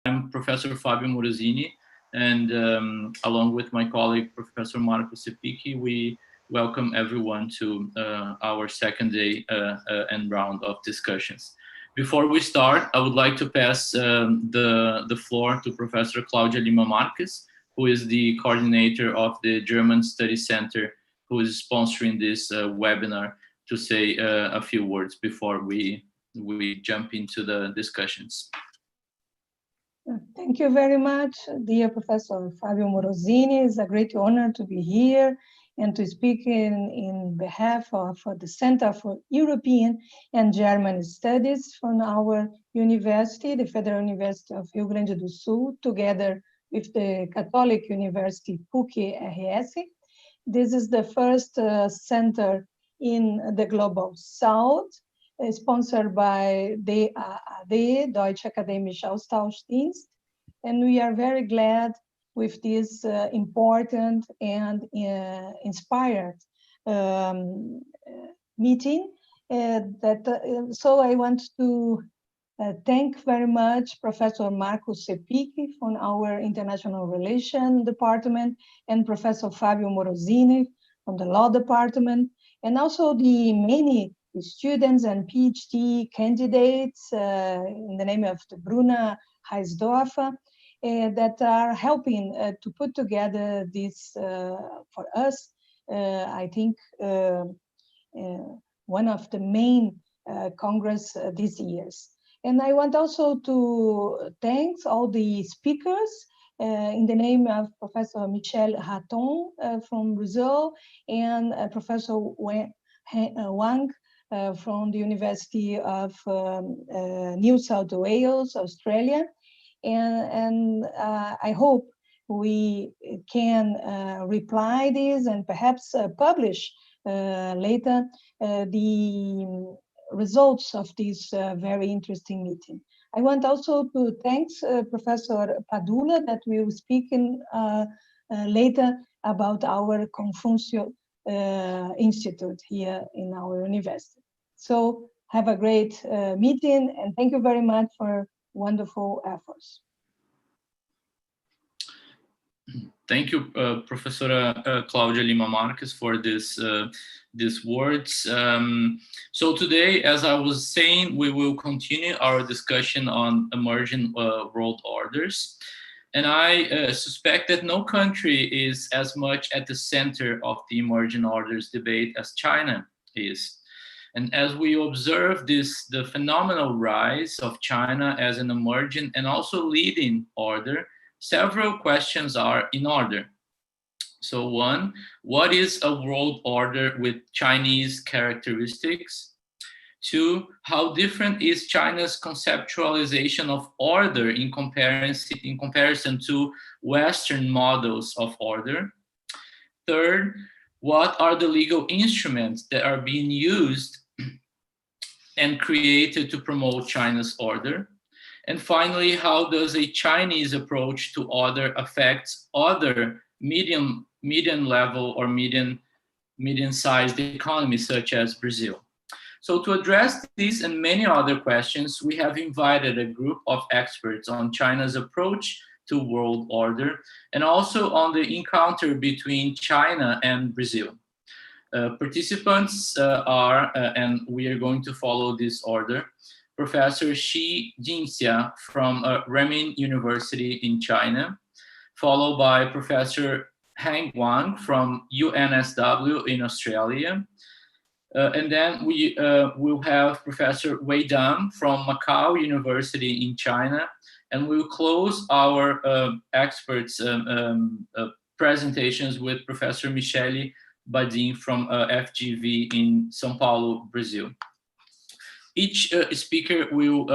I'm Professor Fabio Morosini, and along with my colleague, Professor Marco Sepicchi, we welcome everyone to our second day and round of discussions. Before we start, I would like to pass the floor to Professor Claudia Lima Marques, who is the coordinator of the German Study Center, who is sponsoring this webinar, to say a few words before we jump into the discussions. Thank you very much, dear Professor Fabio Morosini. It's a great honor to be here and to speak in behalf of the Center for European and German Studies from our university, the Federal University of Rio Grande do Sul, together with the Catholic University PUC-RS. This is the first center in the Global South, sponsored by DAAD, Deutsche Akademische Austauschdienst, and we are very glad with this important and inspired meeting. So I want to thank very much Professor Marco Sepicchi from our International Relations Department and Professor Fabio Morosini from the Law Department, and also the many students and PhD candidates in the name of the Bruna Heisdorfer that are helping to put together this for us. I think one of the main Congress this years. And I want also to thank all the speakers in the name of Professor Michel Raton from Brazil and Professor Wang from the University of New South Wales, Australia. And I hope we can reply this and perhaps publish later the results of this very interesting meeting. I want also to thank Professor Padula that will speak in, later about our Confucio Institute here in our university. So have a great meeting, and thank you very much for wonderful efforts. Thank you, Professora Claudia Lima Marques, for these words. So today, as I was saying, we will continue our discussion on emerging world orders. And I suspect that no country is as much at the center of the emerging orders debate as China is. And as we observe the phenomenal rise of China as an emerging and also leading order, several questions are in order. So one, what is a world order with Chinese characteristics? Two, how different is China's conceptualization of order in comparison to Western models of order? Third, what are the legal instruments that are being used and created to promote China's order? And finally, how does a Chinese approach to order affect other medium level or medium-sized economies such as Brazil? So to address these and many other questions, we have invited a group of experts on China's approach to world order and also on the encounter between China and Brazil. Participants are, and we are going to follow this order, Professor Shi Jinxia from Renmin University in China, followed by Professor Hang Wang from UNSW in Australia. And then we will have Professor Wei Dam from Macau University in China, and we'll close our experts' presentations with Professor Michele Badin from FGV in São Paulo, Brazil. Each speaker will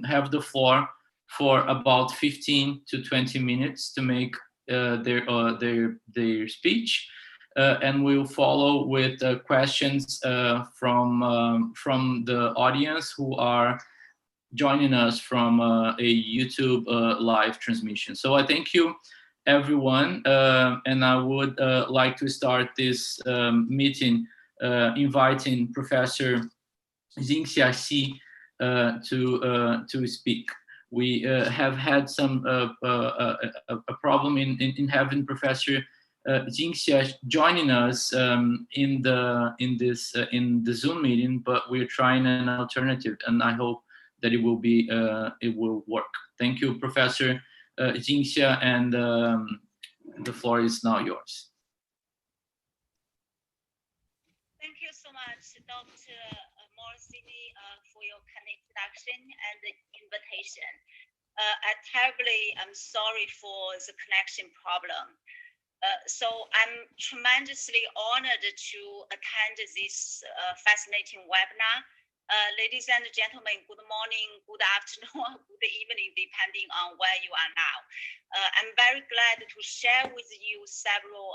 have the floor for about 15 to 20 minutes to make their speech. And we'll follow with questions from the audience who are joining us from a YouTube live transmission. So I thank you, everyone, and I would like to start this meeting inviting Professor Jinxia Shi to speak. we have had some a problem in having Professor Jingxia joining us in the Zoom meeting, but we're trying an alternative, and I hope that it will work. Thank you, Professor Jingxia, and the floor is now yours. Thank you so much, Dr. Morosini, for your kind introduction and the invitation. I'm sorry for the connection problem. So I'm tremendously honored to attend this fascinating webinar. Ladies and gentlemen, good morning, good afternoon, good evening, depending on where you are now. I'm very glad to share with you several,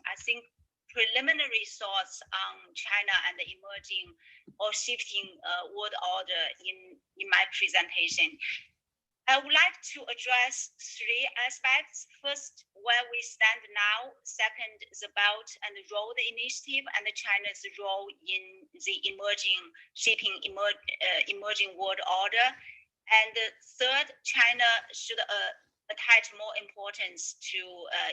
I think, preliminary thoughts on China and the emerging or shifting world order in my presentation. I would like to address three aspects. First, where we stand now. Second, the Belt and Road Initiative and China's role in the shaping emerging world order. And third, China should attach more importance to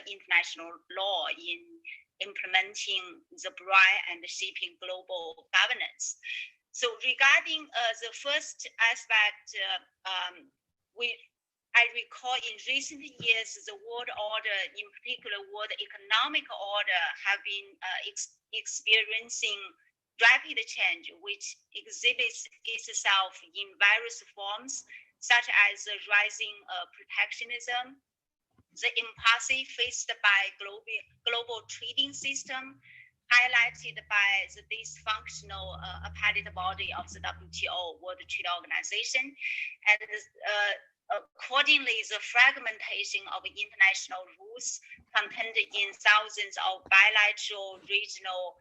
international law in implementing the BRI and shaping global governance. So regarding the first aspect, I recall in recent years, the world order, in particular world economic order, have been experiencing rapid change, which exhibits itself in various forms, such as the rising protectionism, the impasse faced by global trading system, highlighted by the dysfunctional appellate body of the WTO, World Trade Organization, and accordingly, the fragmentation of international rules contained in thousands of bilateral, regional,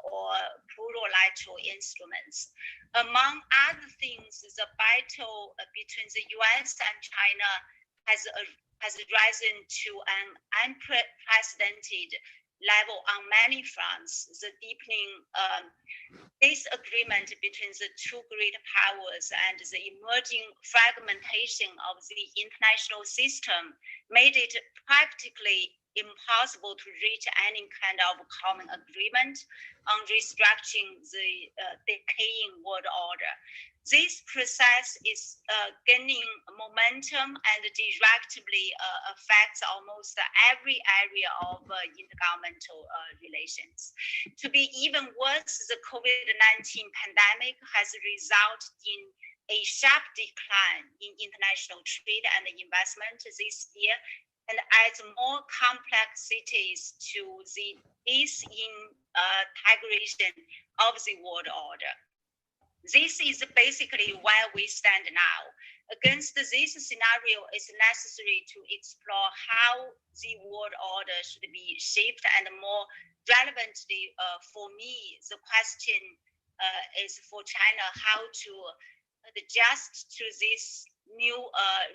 or plurilateral instruments. Among other things, the battle between the US and China has risen to an unprecedented level on many fronts. The deepening disagreement between the two great powers and the emerging fragmentation of the international system made it practically impossible to reach any kind of common agreement on restructuring the decaying world order. This process is gaining momentum and directly affects almost every area of intergovernmental relations. To be even worse, the COVID-19 pandemic has resulted in a sharp decline in international trade and investment this year, and adds more complexities to the disintegration of the world order. This is basically where we stand now. Against this scenario, it's necessary to explore how the world order should be shaped, and more relevantly for me, the question is for China how to adjust to these new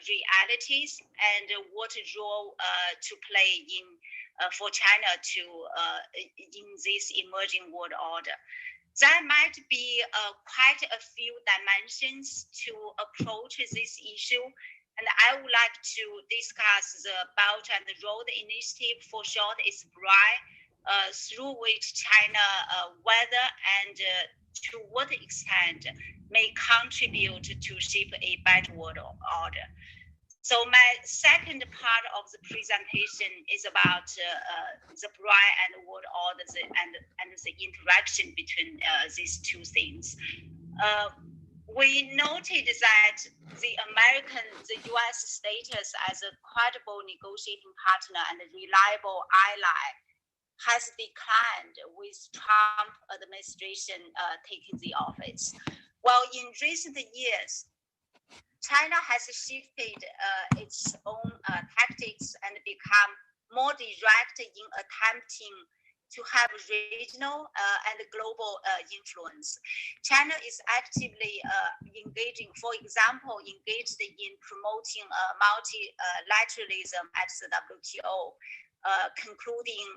realities, and what role to play for China in this emerging world order. There might be quite a few dimensions to approach this issue, and I would like to discuss the Belt and Road Initiative, for short is BRI, through which China, whether and to what extent, may contribute to shape a better world order. So my second part of the presentation is about the BRI and world order and the interaction between these two things. We noted that the US status as a credible negotiating partner and a reliable ally has declined with Trump administration taking the office. Well, in recent years, China has shifted its own tactics and become more direct in attempting to have regional and global influence. China is actively engaged in promoting multilateralism at the WTO, concluding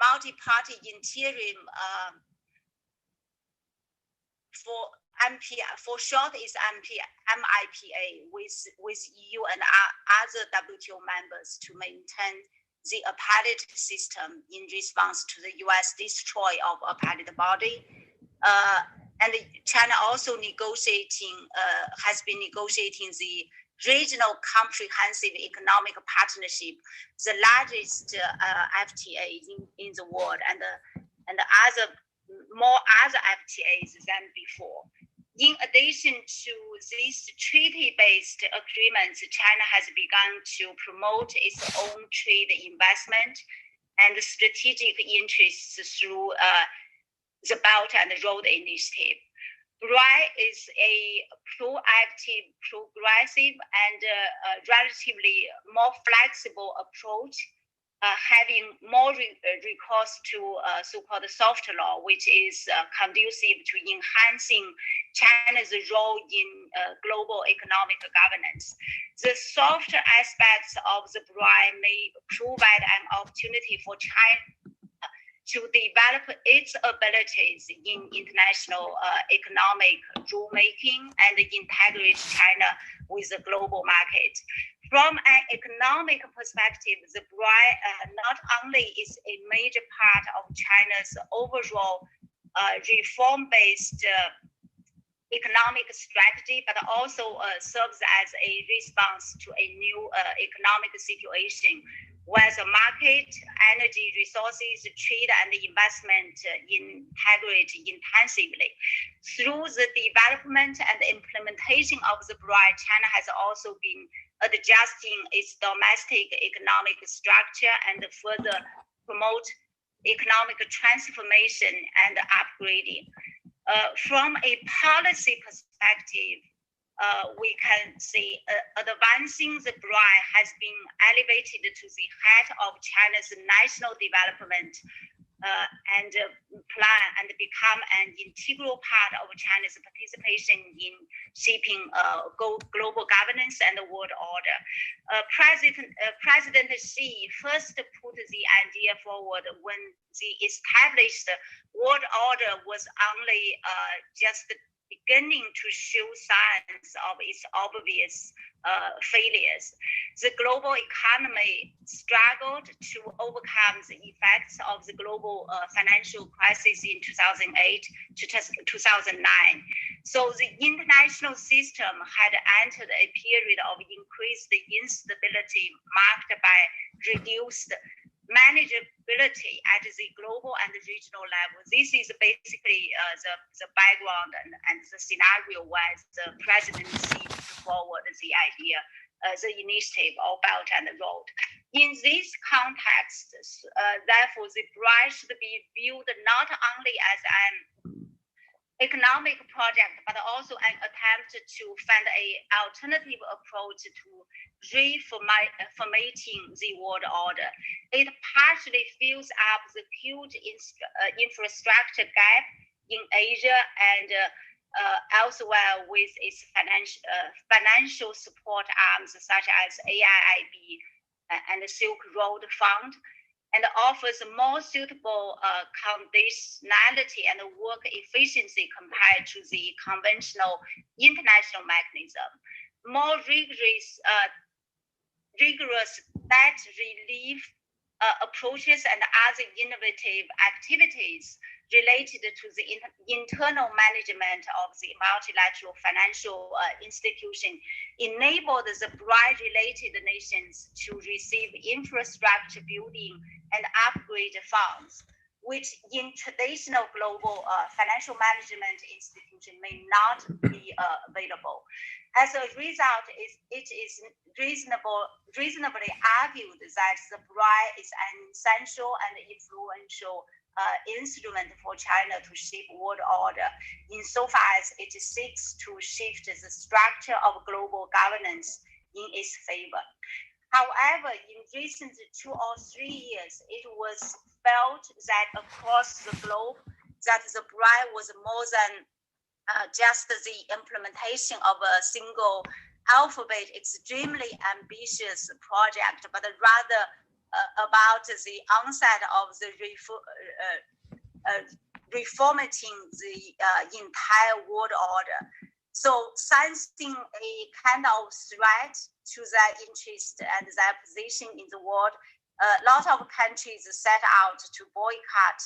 multi-party interim for MPA, for short is MIPA, with EU and other WTO members to maintain the appellate system in response to the US destroy of appellate body. And China also has been negotiating the regional comprehensive economic partnership, the largest FTA in the world, and more other FTAs than before. In addition to these treaty-based agreements, China has begun to promote its own trade investment and strategic interests through the Belt and Road Initiative. BRI is a proactive, progressive, and relatively more flexible approach, having more recourse to so-called soft law, which is conducive to enhancing China's role in global economic governance. The softer aspects of the BRI may provide an opportunity for China to develop its abilities in international economic rulemaking and integrate China with the global market. From an economic perspective, the BRI not only is a major part of China's overall reform-based economic strategy, but also serves as a response to a new economic situation where the market, energy resources, trade, and investment integrate intensively. Through the development and implementation of the BRI, China has also been adjusting its domestic economic structure and further promote economic transformation and upgrading. From a policy perspective, we can see advancing the BRI has been elevated to the head of China's national development and plan and become an integral part of China's participation in shaping global governance and the world order. President Xi first put the idea forward when the established world order was only just beginning to show signs of its obvious failures. The global economy struggled to overcome the effects of the global financial crisis in 2008 to 2009. So the international system had entered a period of increased instability marked by reduced manageability at the global and regional level. This is basically the background and the scenario where the presidency put forward the idea, the initiative of Belt and Road. In this context, therefore, the BRI should be viewed not only as an economic project, but also an attempt to find an alternative approach to reformating the world order. It partially fills up the huge infrastructure gap in Asia and elsewhere with its financial support arms such as AIIB and the Silk Road Fund, and offers more suitable conditionality and work efficiency compared to the conventional international mechanism. More rigorous debt relief approaches and other innovative activities related to the internal management of the multilateral financial institution enabled the BRI-related nations to receive infrastructure building and upgrade funds, which in traditional global financial management institution may not be available. As a result, it is reasonably argued that the BRI is an essential and influential instrument for China to shape world order, insofar as it seeks to shift the structure of global governance in its favor. However, in recent 2 or 3 years, it was felt that across the globe that the BRI was more than just the implementation of a single alphabet, extremely ambitious project, but rather about the onset of the reformatting the entire world order. So sensing a kind of threat to their interest and their position in the world, a lot of countries set out to boycott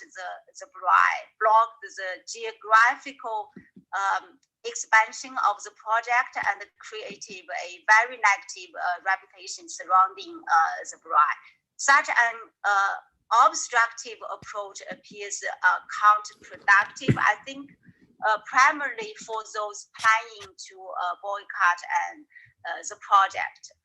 the block the geographical expansion of the project and created a very negative reputation surrounding the BRI. Such an obstructive approach appears counterproductive, I think, primarily for those planning to boycott and the project.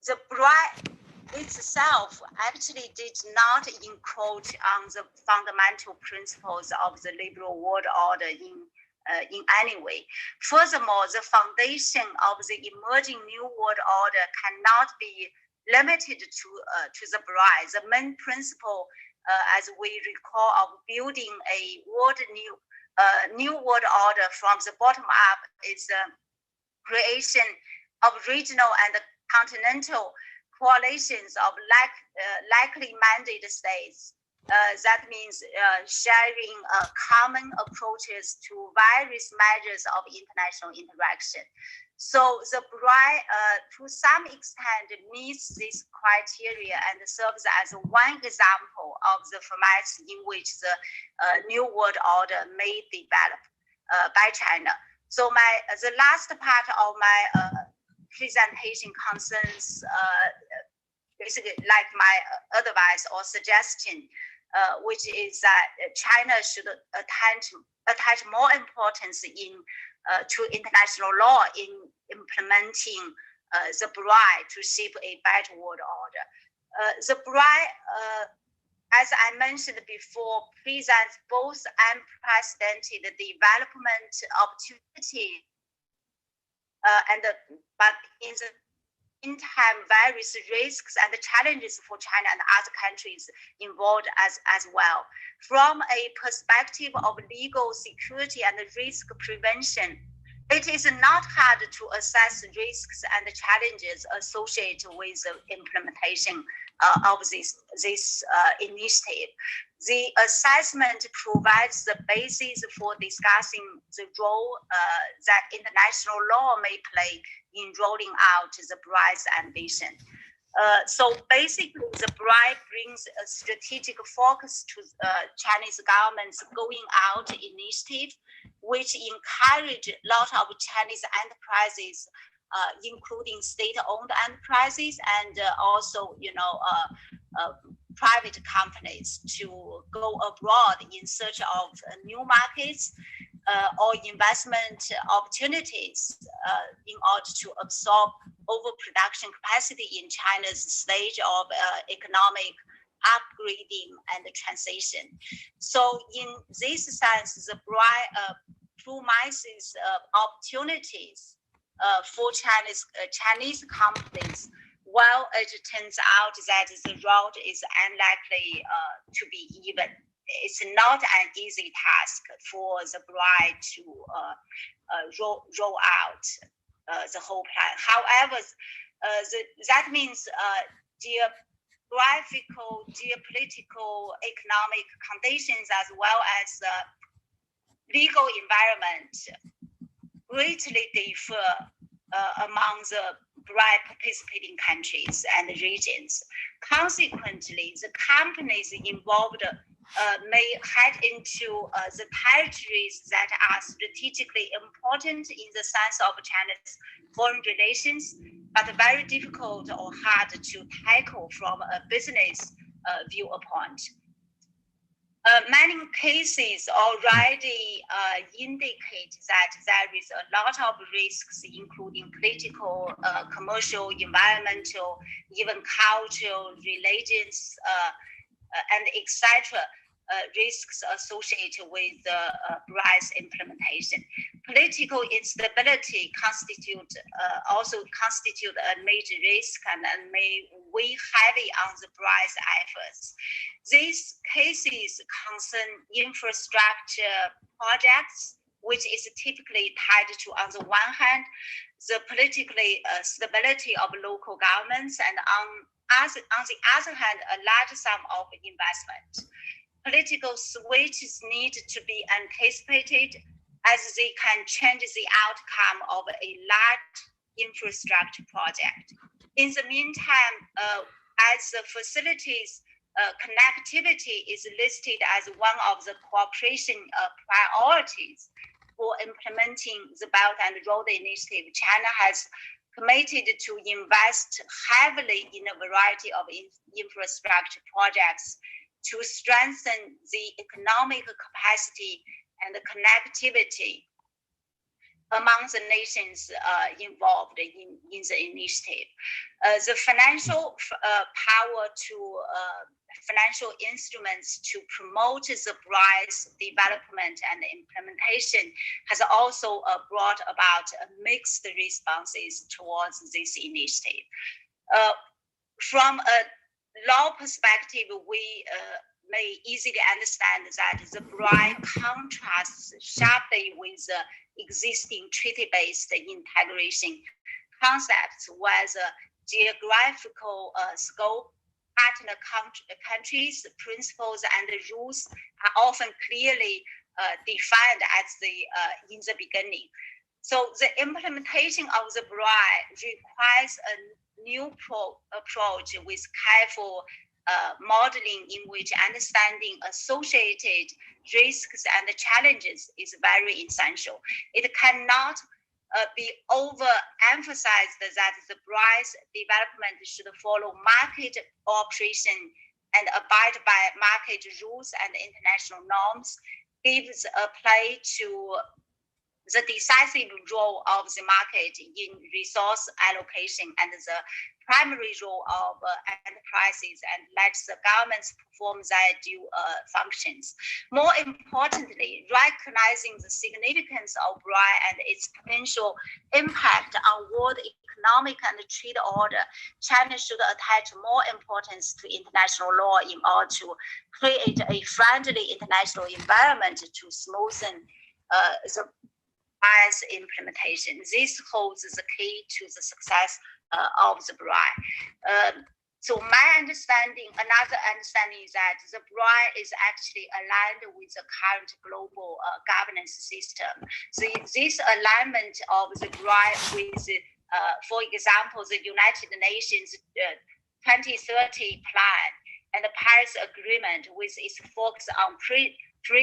The BRI itself actually did not encroach on the fundamental principles of the liberal world order in any way. Furthermore, the foundation of the emerging new world order cannot be limited to the BRI. The main principle, as we recall, of building a new world order from the bottom up is the creation of regional and continental coalitions of likely minded states. That means sharing common approaches to various measures of international interaction. So the BRI, to some extent, meets this criteria and serves as one example of the formats in which the New World Order may develop by China. So the last part of my presentation concerns basically like my advice or suggestion, which is that China should attach more importance to international law in implementing the BRI to shape a better world order. The BRI, as I mentioned before, presents both unprecedented development opportunity but in the meantime, various risks and challenges for China and other countries involved as well. From a perspective of legal security and risk prevention, it is not hard to assess risks and challenges associated with the implementation of this initiative. The assessment provides the basis for discussing the role that international law may play in rolling out the BRI's ambition. So basically, the BRI brings a strategic focus to Chinese government's going out initiative, which encourage a lot of Chinese enterprises, including state-owned enterprises and also, private companies to go abroad in search of new markets or investment opportunities in order to absorb overproduction capacity in China's stage of economic upgrading and transition. So in this sense, the BRI promises opportunities for Chinese companies, while it turns out that the road is unlikely to be even. It's not an easy task for the BRI to roll out the whole plan. However, that means geographical, geopolitical, economic conditions, as well as the legal environment, greatly differ among the BRI participating countries and regions. Consequently, the companies involved may head into the territories that are strategically important in the sense of China's foreign relations, but very difficult or hard to tackle from a business viewpoint. Many cases already indicate that there is a lot of risks, including political, commercial, environmental, even cultural, religious, and etc. Risks associated with the BRI's implementation. Political instability also constitute a major risk and may weigh heavy on the BRI's efforts. These cases concern infrastructure projects, which is typically tied to, on the one hand, the political stability of local governments, and on the other hand, a large sum of investment. political switches need to be anticipated as they can change the outcome of a large infrastructure project. In the meantime, as the facilities connectivity is listed as one of the cooperation priorities for implementing the Belt and Road Initiative, China has committed to invest heavily in a variety of infrastructure projects to strengthen the economic capacity and the connectivity among the nations involved in the initiative. The financial power to financial instruments to promote the BRI's development and implementation has also brought about mixed responses towards this initiative. From a law perspective, we may easily understand that the BRI contrasts sharply with the existing treaty-based integration concepts, where the geographical scope, partner countries, principles, and rules are often clearly defined in the beginning. So the implementation of the BRI requires a new approach with careful modeling in which understanding associated risks and challenges is very essential. It cannot be overemphasized that the BRI's development should follow market operation and abide by market rules and international norms, gives a play to the decisive role of the market in resource allocation and the primary role of enterprises, and lets the governments perform their due functions. More importantly, recognizing the significance of BRI and its potential impact on world economic and trade order, China should attach more importance to international law in order to create a friendly international environment to smoothen the BRI's implementation. This holds the key to the success of the BRI. So my understanding, another understanding is that the BRI is actually aligned with the current global governance system. So this alignment of the BRI with, for example, the United Nations 2030 plan and the Paris Agreement with its focus on free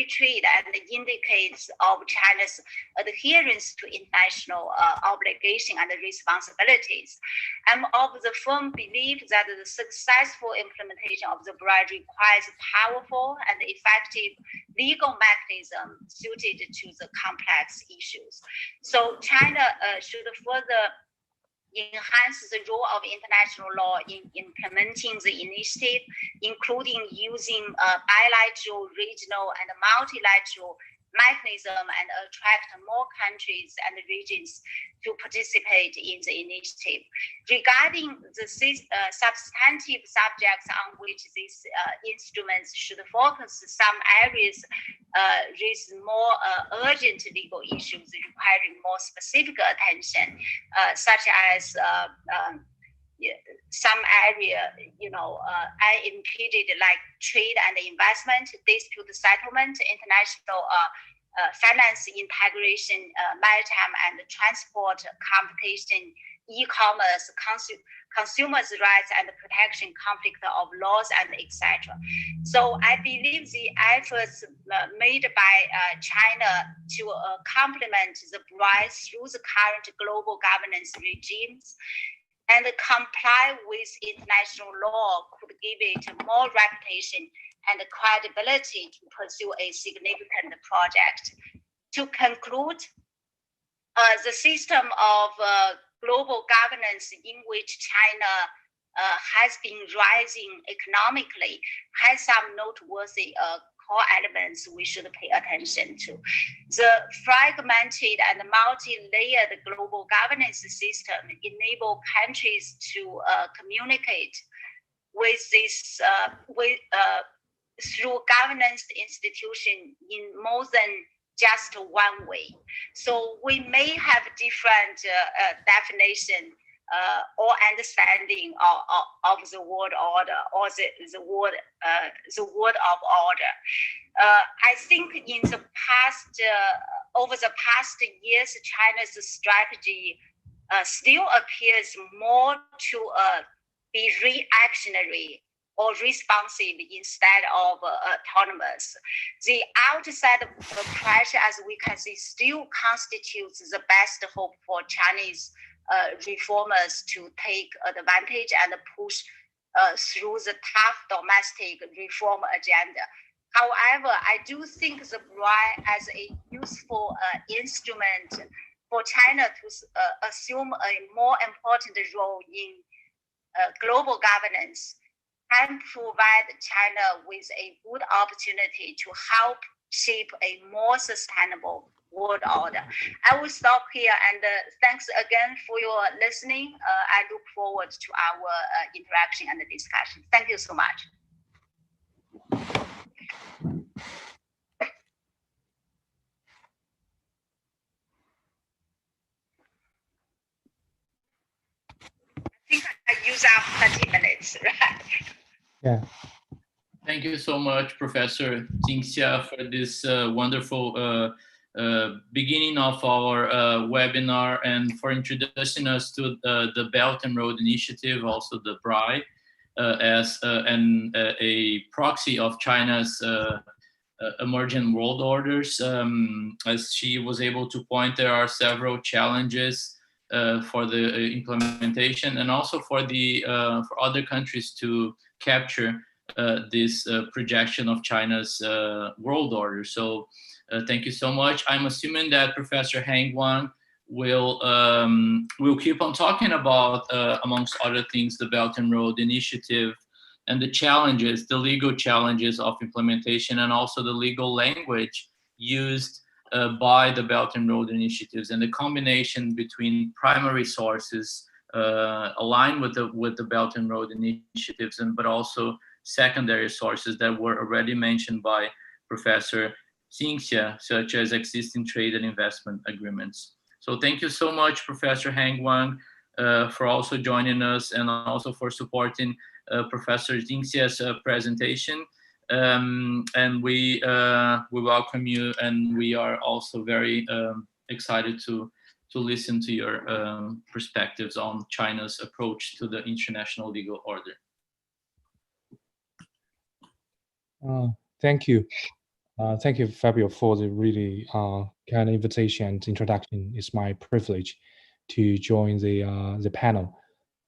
trade, and indicates of China's adherence to international obligation and responsibilities. I'm of the firm belief that the successful implementation of the BRI requires powerful and effective legal mechanism suited to the complex issues. So China should further enhance the role of international law in implementing the initiative, including using bilateral, regional, and multilateral mechanism, and attract more countries and regions to participate in the initiative. Regarding the substantive subjects on which these instruments should focus, some areas raise more urgent legal issues requiring more specific attention, such as some area, unimpeded, like trade and investment, dispute settlement, international finance integration, maritime and transport competition, e-commerce, consumers' rights and protection, conflict of laws, and etc. So I believe the efforts made by China to complement the BRI through the current global governance regimes and comply with international law could give it more reputation and credibility to pursue a significant project. To conclude, the system of global governance in which China has been rising economically has some noteworthy core elements we should pay attention to. The fragmented and multi-layered global governance system enable countries to communicate with this through governance institution in more than just one way. So we may have different definition or understanding of the world order or the world of order. I think in the past, over the past years, China's strategy still appears more to be reactionary or responsive instead of autonomous. The outside pressure, as we can see, still constitutes the best hope for Chinese reformers to take advantage and push through the tough domestic reform agenda. However, I do think the BRI as a useful instrument for China to assume a more important role in global governance can provide China with a good opportunity to help shape a more sustainable world order. I will stop here, and thanks again for your listening. I look forward to our interaction and discussion. Thank you so much. I think I use up 30 minutes, right? Yeah. Thank you so much, Professor Jingxia, for this wonderful beginning of our webinar and for introducing us to the Belt and Road Initiative, also the BRI, as a proxy of China's emerging world orders. As she was able to point, there are several challenges for the implementation and also for for other countries to capture this projection of China's world order. So thank you so much. I'm assuming that Professor Hang Wang will keep on talking about, amongst other things, the Belt and Road Initiative and the challenges, the legal challenges of implementation, and also the legal language used by the Belt and Road Initiatives, and the combination between primary sources aligned with the Belt and Road Initiatives, but also secondary sources that were already mentioned by Professor Jingxia, such as existing trade and investment agreements. So thank you so much, Professor Hang Wang, for also joining us and also for supporting Professor Jingxia's presentation. And we welcome you, and we are also very excited to listen to your perspectives on China's approach to the international legal order. Thank you. Thank you, Fabio, for the really kind invitation and introduction. It's my privilege to join the panel.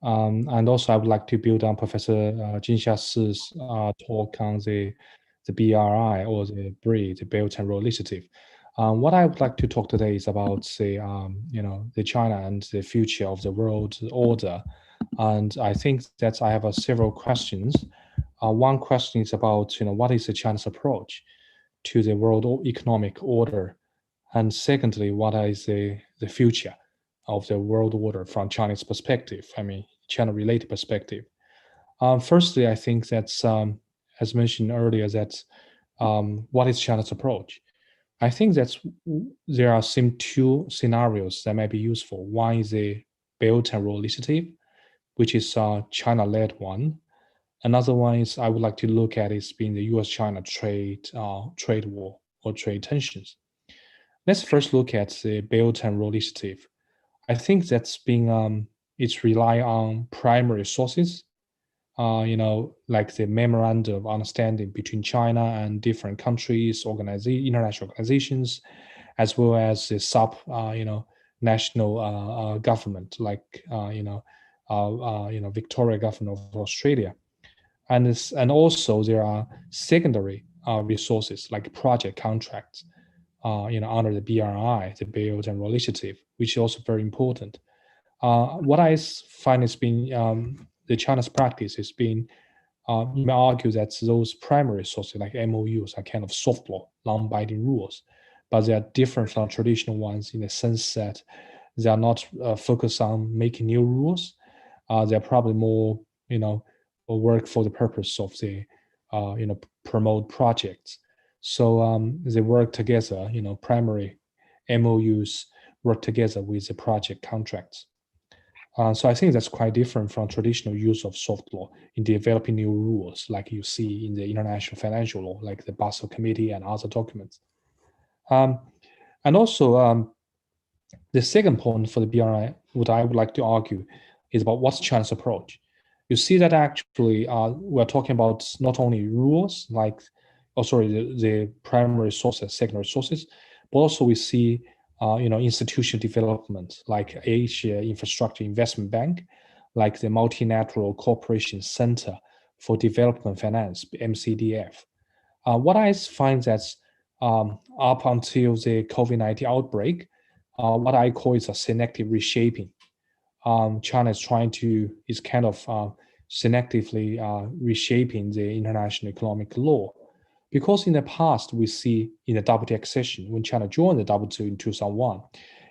And also, I would like to build on Professor Jingxia's talk on the BRI, or the BRI, the Belt and Road Initiative. What I would like to talk today is about the China and the future of the world order. And I think that I have several questions. One question is about what is the China's approach to the world economic order, and secondly, what is the future of the world order from Chinese perspective? I mean, China-related perspective. Firstly, I think that's as mentioned earlier, that what is China's approach? I think that there are two scenarios that may be useful. One is the Belt and Road Initiative, which is a China-led one. Another one is I would like to look at is being the U.S.-China trade war or trade tensions. Let's first look at the Belt and Road Initiative. I think that's being it's rely on primary sources, like the memorandum of understanding between China and different countries, international organizations, as well as the national government, like Victoria government of Australia. And also there are secondary resources like project contracts, under the BRI, the Belt and Road Initiative, which is also very important. What I find has been the China's practice has been, you may argue that those primary sources like MOUs are kind of soft law, non-binding rules, but they are different from traditional ones in the sense that they are not focused on making new rules. They're probably more, work for the purpose of the, promote projects. So they work together, primary MOUs work together with the project contracts. So I think that's quite different from traditional use of soft law in developing new rules, like you see in the international financial law, like the Basel Committee and other documents. And also, the second point for the BRI, what I would like to argue, is about what's China's approach. You see that actually we're talking about not only rules, like, the primary sources, secondary sources, but also we see institution development, like Asia Infrastructure Investment Bank, like the Multilateral Cooperation Center for Development Finance, MCDF. What I find that up until the COVID-19 outbreak, what I call is a selective reshaping. China is kind of selectively reshaping the international economic law. Because in the past, we see in the WTO accession, when China joined the WTO in 2001,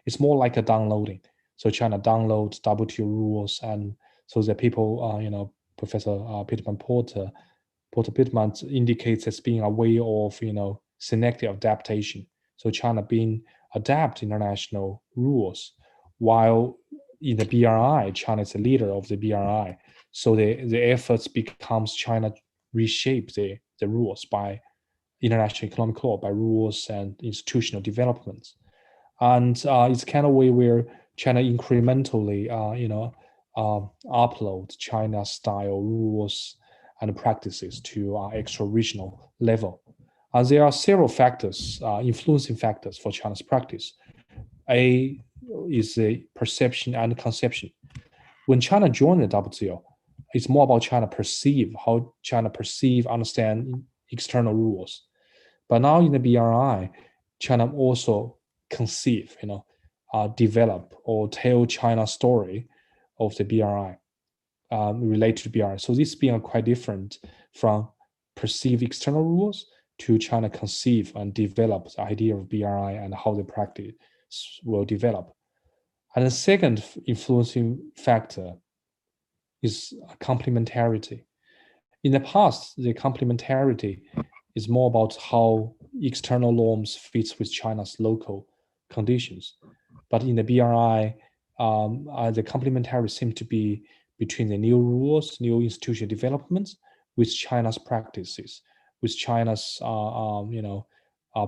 it's more like a downloading. So China downloads WTO rules, and so the people, Professor Porter Pittman indicates as being a way of, selective adaptation. So China being adapt international rules, while in the BRI, China is the leader of the BRI. So the efforts becomes China reshape the rules by international economic law, by rules and institutional developments. And it's kind of way where China incrementally, upload China style rules and practices to extra-regional level. There are several factors, influencing factors for China's practice. A is the perception and conception. When China joined the WTO, it's more about how China perceive, understand external rules. But now in the BRI, China also conceive, develop or tell China's story of the BRI, related to BRI. So this being quite different from perceived external rules to China conceive and develop the idea of BRI and how the practice will develop. And the second influencing factor is complementarity. In the past, the complementarity is more about how external norms fits with China's local conditions. But in the BRI, the complementarity seems to be between the new rules, new institutional developments, with China's practices, with China's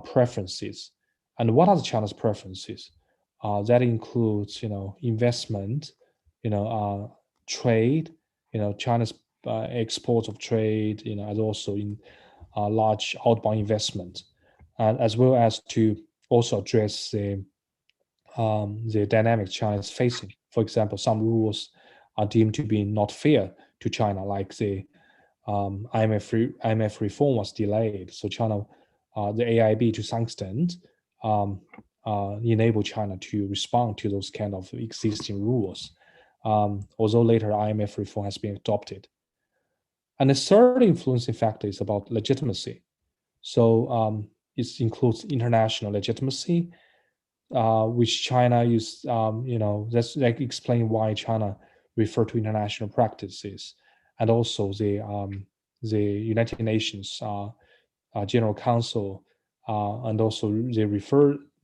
preferences. And what are China's preferences? That includes investment, trade, China's exports of trade, as also in large outbound investment, as well as to also address the dynamics China is facing. For example, some rules are deemed to be not fair to China, like the IMF reform was delayed. So China, the AIB to some extent, enable China to respond to those kind of existing rules, although later IMF reform has been adopted. And the third influencing factor is about legitimacy. So it includes international legitimacy, which China is, that's like explain why China refer to international practices, and also the United Nations General Council, and also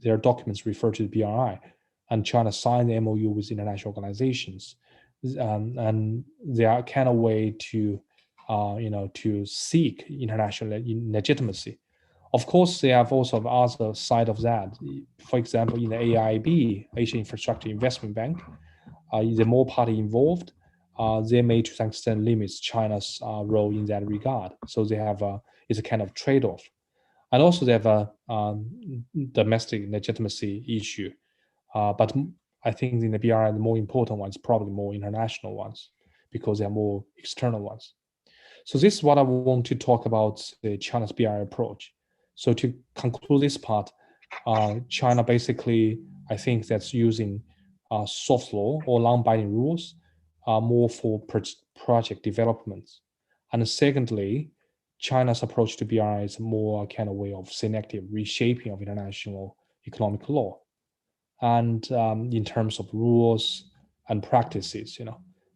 their documents refer to the BRI, and China signed the MOU with international organizations, and they are kind of way to to seek international legitimacy. Of course, they have also the other side of that. For example, in the AIB, Asian Infrastructure Investment Bank, the more party involved, they may to some extent limits China's role in that regard. So they have it's a kind of trade-off. And also they have a domestic legitimacy issue. But I think in the BRI, the more important ones, probably more international ones, because they are more external ones. So this is what I want to talk about the China's BRI approach. So to conclude this part, China basically, I think that's using soft law or non-binding rules more for project development. And secondly, China's approach to BRI is more kind of way of selective reshaping of international economic law. And in terms of rules and practices,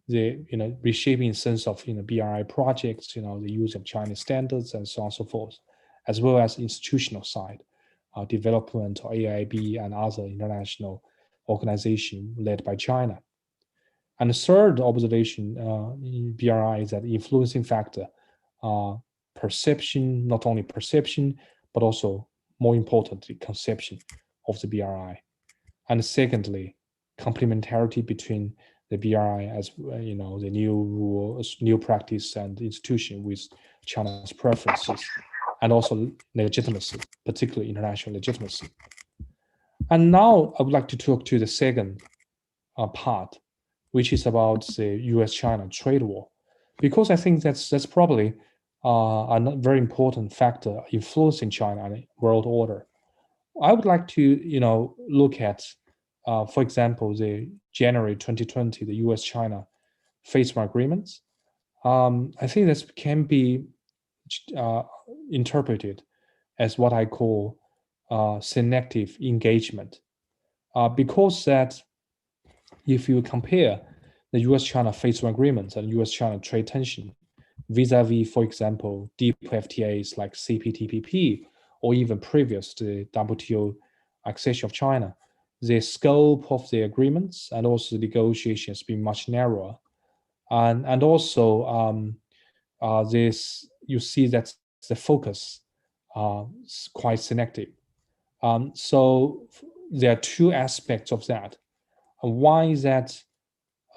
the reshaping sense of BRI projects, the use of Chinese standards and so on and so forth, as well as institutional side, development or AIB and other international organization led by China. And the third observation in BRI is that influencing factor perception, not only perception, but also more importantly, conception of the BRI. And secondly, complementarity between the BRI as the new rules, new practice and institution with China's preferences, and also legitimacy, particularly international legitimacy. And now I would like to talk to the second part, which is about the U.S.-China trade war, because I think that's probably a very important factor influencing China and world order. I would like to look at, for example, the January 2020, the U.S.-China Phase 1 agreements. I think this can be interpreted as what I call selective engagement, because that if you compare the U.S.-China Phase 1 agreements and U.S.-China trade tension vis-a-vis, for example, deep FTAs like CPTPP, or even previous to the WTO accession of China, the scope of the agreements and also the negotiations been much narrower. And also this, you see that the focus is quite selective. So there are two aspects of that. One is that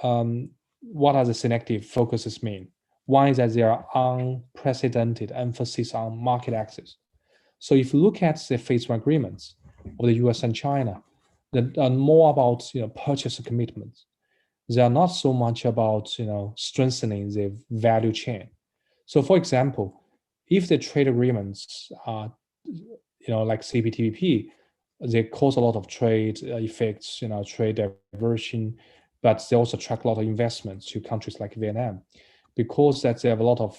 what are the selective focuses mean? One is that there are unprecedented emphasis on market access. So if you look at the Phase 1 agreements of the US and China, they're more about purchase commitments. They are not so much about strengthening the value chain. So for example, if the trade agreements are like CPTPP, they cause a lot of trade effects, trade diversion, but they also attract a lot of investments to countries like Vietnam, because that they have a lot of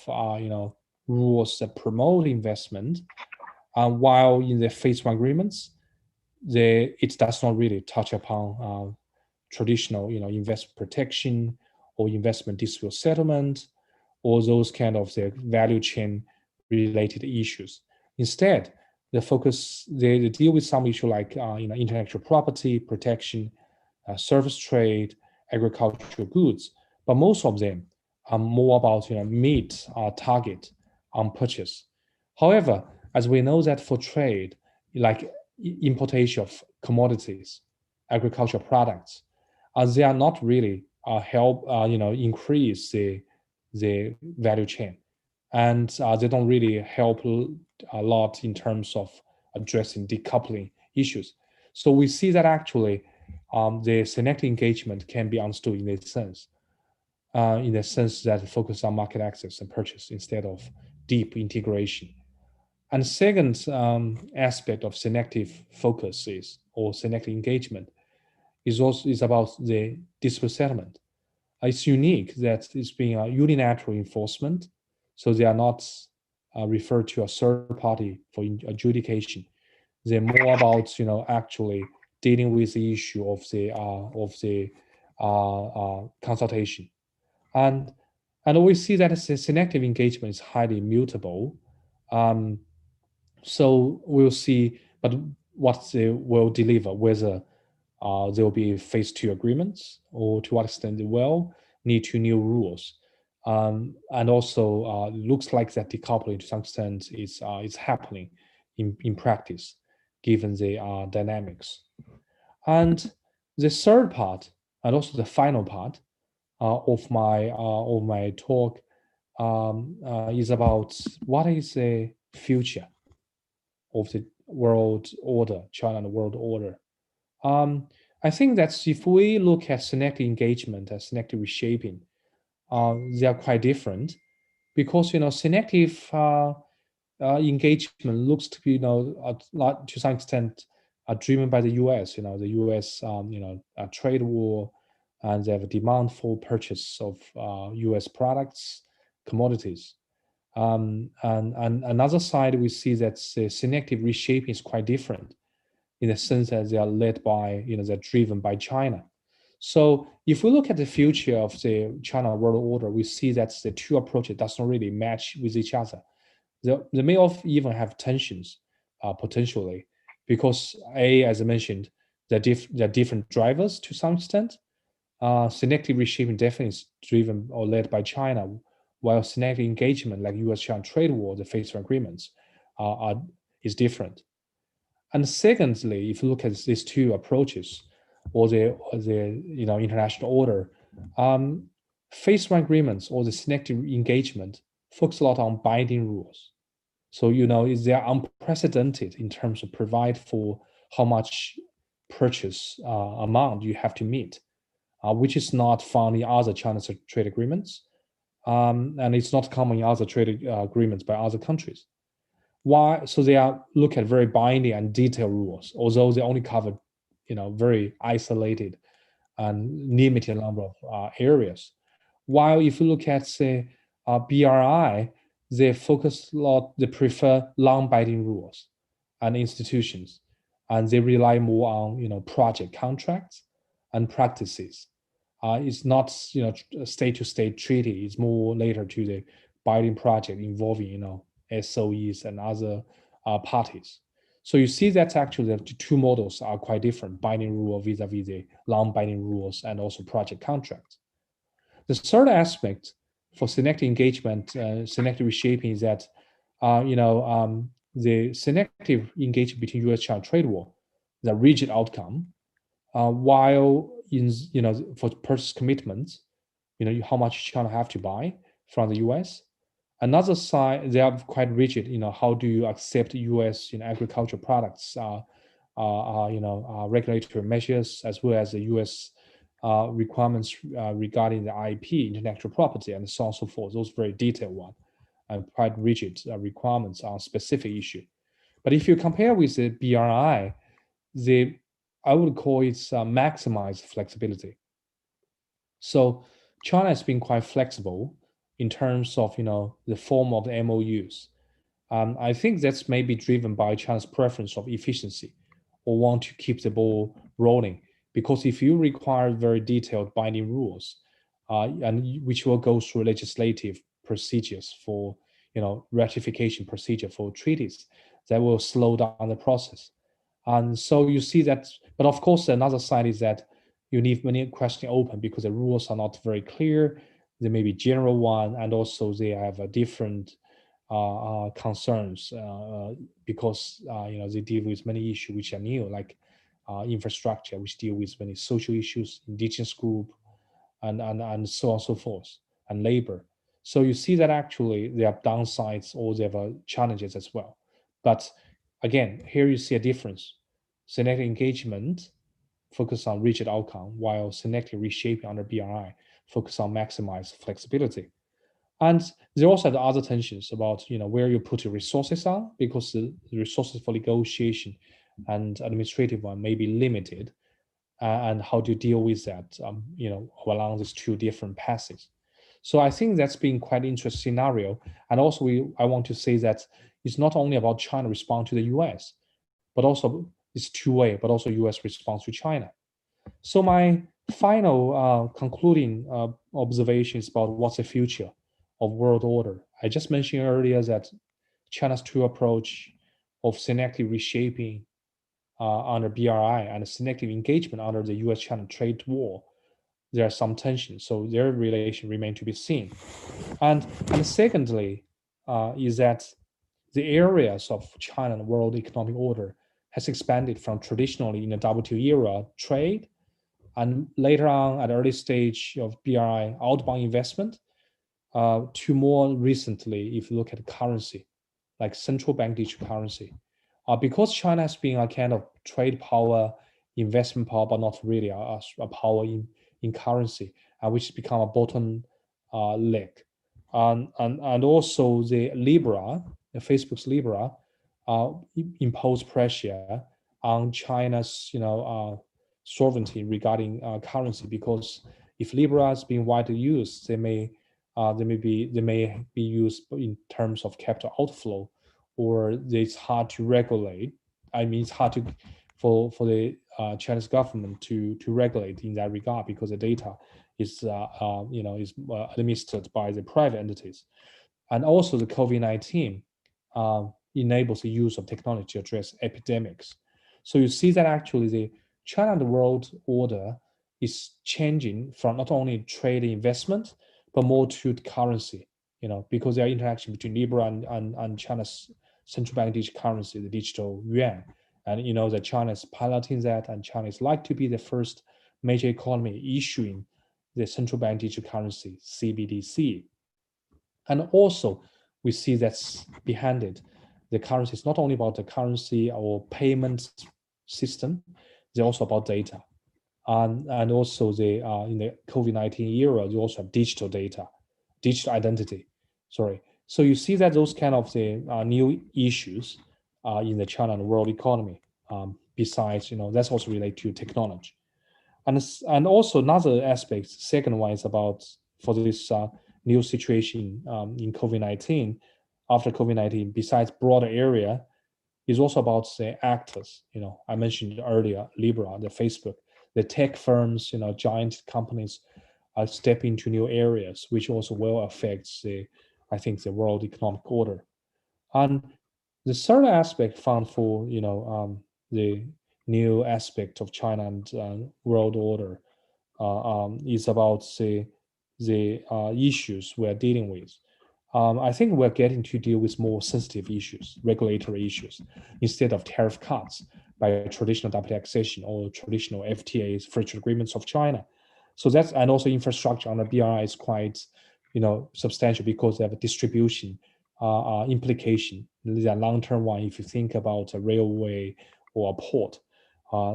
rules that promote investment. While in the Phase 1 agreements, it does not really touch upon traditional, investment protection or investment dispute settlement, or those kind of the value chain related issues. Instead, they deal with some issue like intellectual property protection, service trade, agricultural goods, but most of them are more about meet target on purchase. However, as we know that for trade, like importation of commodities, agricultural products, they are not really help increase the value chain, and they don't really help a lot in terms of addressing decoupling issues. So we see that actually the selective engagement can be understood in this sense, in the sense that it focuses on market access and purchase instead of deep integration. And the second aspect of selective focus or selective engagement is about the dispute settlement. It's unique that it's being a unilateral enforcement, so they are not referred to a third party for adjudication. They're more about actually dealing with the issue of the consultation, and we see that the selective engagement is highly mutable. So we'll see, but what they will deliver, whether there will be Phase 2 agreements, or to what extent they will need to new rules. And also looks like that decoupling to some extent is happening in practice, given the dynamics. And the third part, and also the final part of my talk is about what is the future of the world order, China and the world order. I think that if we look at selective engagement and selective reshaping, they are quite different, because selective engagement looks to be to some extent driven by the U.S. The U.S. A trade war, and they have a demand for purchase of U.S. products, commodities. And another side, we see that the selective reshaping is quite different, in the sense that they are led by, they're driven by China. So if we look at the future of the China world order, we see that the two approaches does not really match with each other. They may even have tensions potentially, because as I mentioned, they're different drivers to some extent. selective reshaping definitely is driven or led by China, while selective engagement like US-China trade war, the phase one agreements, is different. And secondly, if you look at these two approaches, or the international order, phase one agreements or the selective engagement focus a lot on binding rules. So they are unprecedented in terms of provide for how much purchase amount you have to meet, which is not found in other China trade agreements, and it's not common in other trade agreements by other countries. Why? So they are look at very binding and detailed rules, although they only cover, very isolated and limited number of areas. While if you look at say BRI, they focus a lot. They prefer non-binding rules and institutions, and they rely more on project contracts and practices. It's not state-to-state treaty. It's more later to the binding project involving SOEs and other parties. So you see that actually the two models are quite different: binding rule vis-a-vis the non-binding rules, and also project contracts. The third aspect for selective engagement, selective reshaping, is that the selective engagement between U.S.-China trade war, the rigid outcome, while for purchase commitments, how much China have to buy from the U.S. Another side, they are quite rigid. How do you accept U.S. agricultural products, regulatory measures, as well as the U.S. Requirements regarding the IP, intellectual property, and so on and so forth. Those very detailed one, and quite rigid requirements on specific issue. But if you compare with the BRI, I would call it maximized flexibility. So China has been quite flexible in terms of the form of the MOUs. I think that's maybe driven by China's preference of efficiency, or want to keep the ball rolling. Because if you require very detailed binding rules, and which will go through legislative procedures for ratification procedure for treaties, that will slow down the process. And so you see that. But of course, another side is that you leave many questions open because the rules are not very clear. They may be general one, and also they have a different concerns because they deal with many issues which are new, like infrastructure, which deal with many social issues, indigenous group, and so on and so forth, and labor. So you see that actually there are downsides, or there are challenges as well. But again, here you see a difference. Selective engagement focus on rigid outcome, while selective reshaping under BRI focus on maximized flexibility. And there also are the other tensions about where you put your resources on, because the resources for negotiation and administrative one may be limited, and how do you deal with that along these two different paths. So I think that's been quite an interesting scenario. And also I want to say that it's not only about China respond to the US, but also it's two-way, but also US response to China. So my final concluding observation is about what's the future of world order. I just mentioned earlier that China's two approach of selective reshaping under BRI and selective engagement under the US-China trade war, there are some tensions. So their relation remain to be seen. And secondly, is that the areas of China and world economic order has expanded from traditionally in the WTO era trade, and later on at early stage of BRI outbound investment, to more recently, if you look at currency, like central bank digital currency. Because China has been a kind of trade power, investment power, but not really a power in currency, which has become a bottom leg. And also the Libra, Facebook's Libra, impose pressure on China's sovereignty regarding currency, because if Libra is being widely used, they may be used in terms of capital outflow, or it's hard to regulate. I mean, it's hard to for the Chinese government to regulate in that regard, because the data is administered by the private entities. And also the COVID-19 enables the use of technology to address epidemics. So you see that actually the China and the world order is changing from not only trade investment, but more to currency, because there are interaction between Libra and China's central bank digital currency, the digital yuan. And that China is piloting that, and China is like to be the first major economy issuing the central bank digital currency, CBDC. And also, we see that's behind it. The currency is not only about the currency or payment system, they're also about data. And also they in the COVID-19 era, you also have digital data, digital identity. So you see that those kind of the new issues in the China and world economy. Besides, that's also related to technology. And also another aspect, second one is about for this new situation in COVID-19, after COVID-19, besides broader area, is also about the actors. I mentioned earlier, Libra, the Facebook, the tech firms, giant companies are stepping into new areas, which also will affect the world economic order. And the third aspect found for, the new aspect of China and world order is about the issues we're dealing with. I think we're getting to deal with more sensitive issues, regulatory issues, instead of tariff cuts by traditional double taxation or traditional FTAs, free trade agreements of China. So that's, and also infrastructure on the BRI is quite, substantial because they have a distribution implication. These are long-term one. If you think about a railway or a port,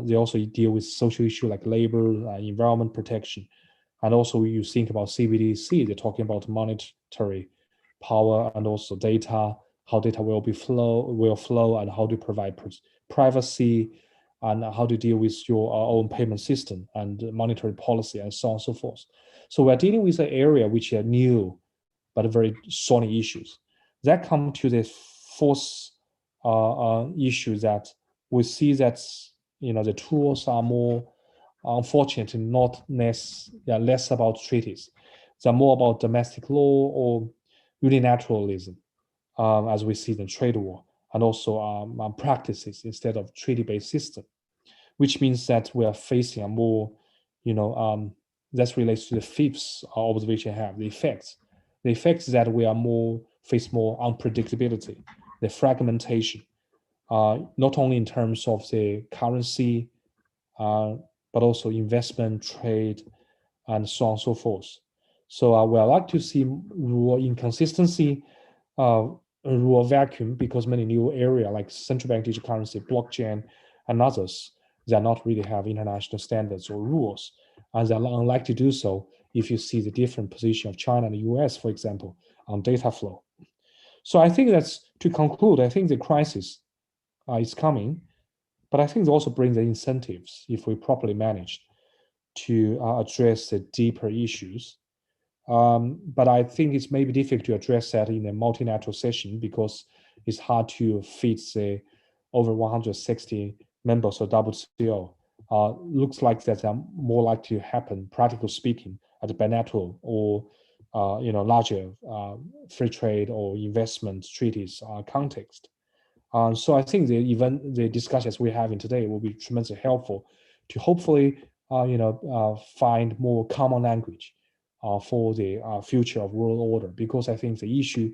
they also deal with social issues like labor, environment protection. And also you think about CBDC, they're talking about monetary power and also data, how data will flow and how to provide privacy and how to deal with your own payment system and monetary policy and so on and so forth. So we're dealing with an area which are new but very thorny issues. That come to the fourth issue that we see that the tools are more unfortunately not less about treaties. They're more about domestic law or unilateralism, as we see in trade war, and also practices instead of treaty-based system, which means that we are facing a more, that relates to the fifth observation I have, the effects. The effects that we are face more unpredictability, the fragmentation, not only in terms of the currency, but also investment, trade, and so on and so forth. So we like to see rule inconsistency, rule vacuum, because many new area like central bank digital currency, blockchain, and others, they not really have international standards or rules, and they're unlikely to do so if you see the different position of China and the US, for example, on data flow. So I think that's, to conclude, I think the crisis is coming, but I think it also brings the incentives if we properly manage to address the deeper issues. But I think it's maybe difficult to address that in a multilateral session because it's hard to fit the over 160 members of WTO. Looks like that are more likely to happen, practically speaking, at the bilateral or larger free trade or investment treaties context. So I think the discussions we're having today will be tremendously helpful to hopefully find more common language for the future of world order, because I think the issue,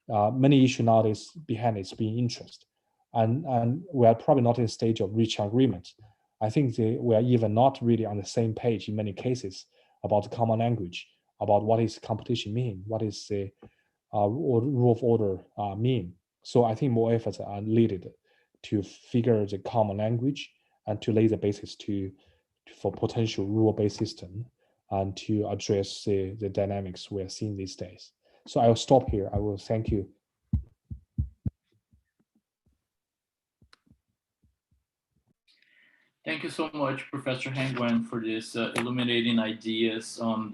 many issues nowadays behind it's being interest, and we are probably not in a stage of reaching agreement. I think we are even not really on the same page in many cases about the common language, about what is competition mean, what is the rule of order mean. So I think more efforts are needed to figure the common language and to lay the basis for potential rule-based system and to address the dynamics we're seeing these days. So I will stop here. I will thank you. Thank you so much, Professor Heng Wen, for this illuminating ideas on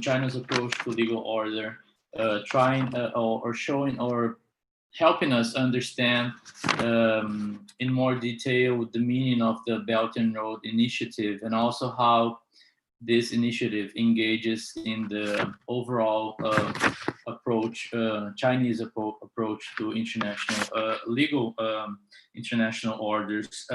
China's approach to legal order, trying or showing or helping us understand in more detail the meaning of the Belt and Road Initiative, and also how this initiative engages in the overall approach, Chinese approach to international legal international orders.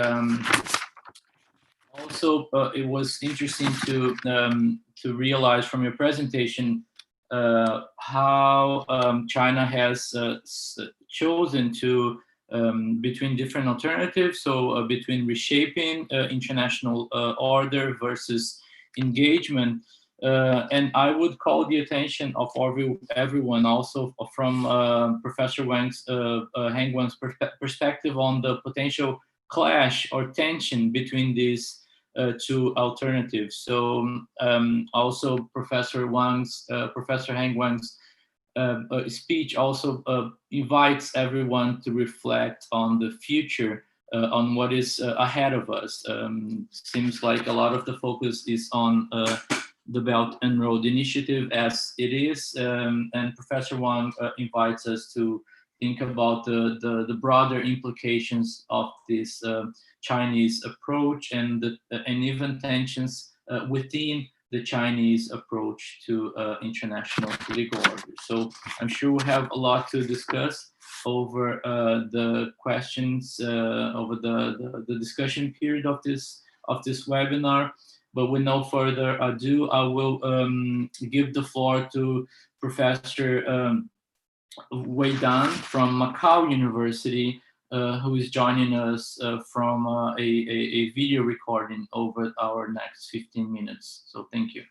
Also, it was interesting to realize from your presentation how China has chosen to between different alternatives. So between reshaping international order versus engagement. And I would call the attention of everyone also from Professor Hang Wang's perspective on the potential clash or tension between these two alternatives. So also Professor Hang Wang's speech also invites everyone to reflect on the future, on what is ahead of us. Seems like a lot of the focus is on the Belt and Road Initiative as it is, and Professor Wang invites us to think about the broader implications of this Chinese approach and even tensions within the Chinese approach to international legal order. So I'm sure we'll have a lot to discuss over the questions, over the discussion period of this webinar. But with no further ado, I will give the floor to Professor Wei Dan from Macau University, who is joining us from a video recording over our next 15 minutes. So thank you.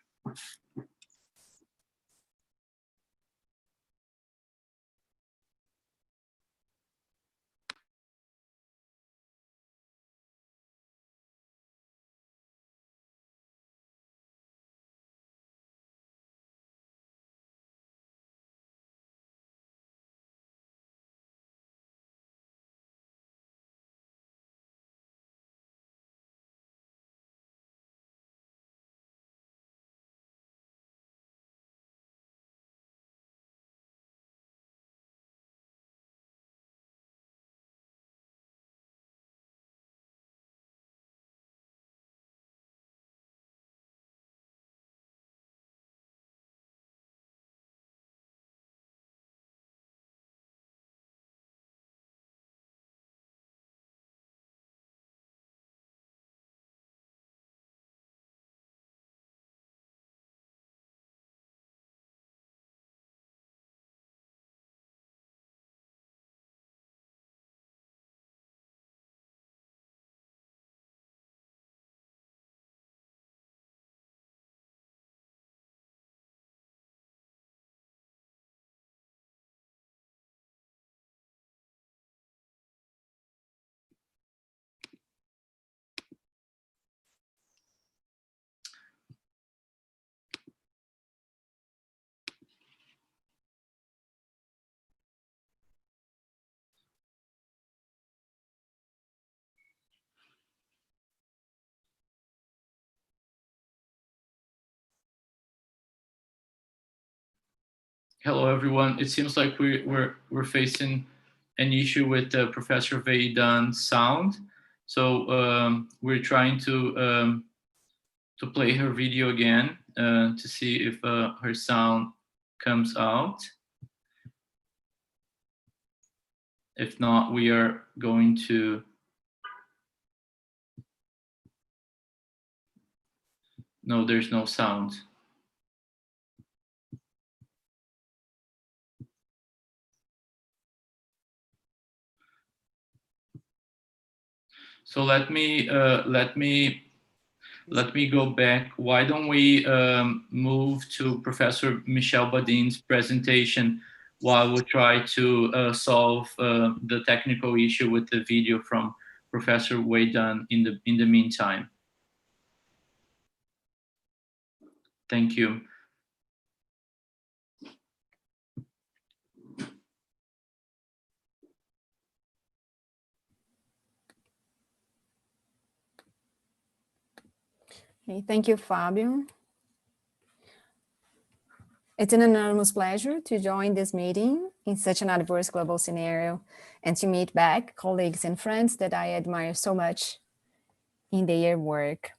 Hello, everyone. It seems like we're facing an issue with Professor Wei Dan's sound. So we're trying to play her video again to see if her sound comes out. If not, we are going to. No, there's no sound. So let me go back. Why don't we move to Professor Michel Badin's presentation while we try to solve the technical issue with the video from Professor Wei Dan in the meantime. Thank you. Okay, thank you, Fabio. It's an enormous pleasure to join this meeting in such an adverse global scenario and to meet back colleagues and friends that I admire so much in their work.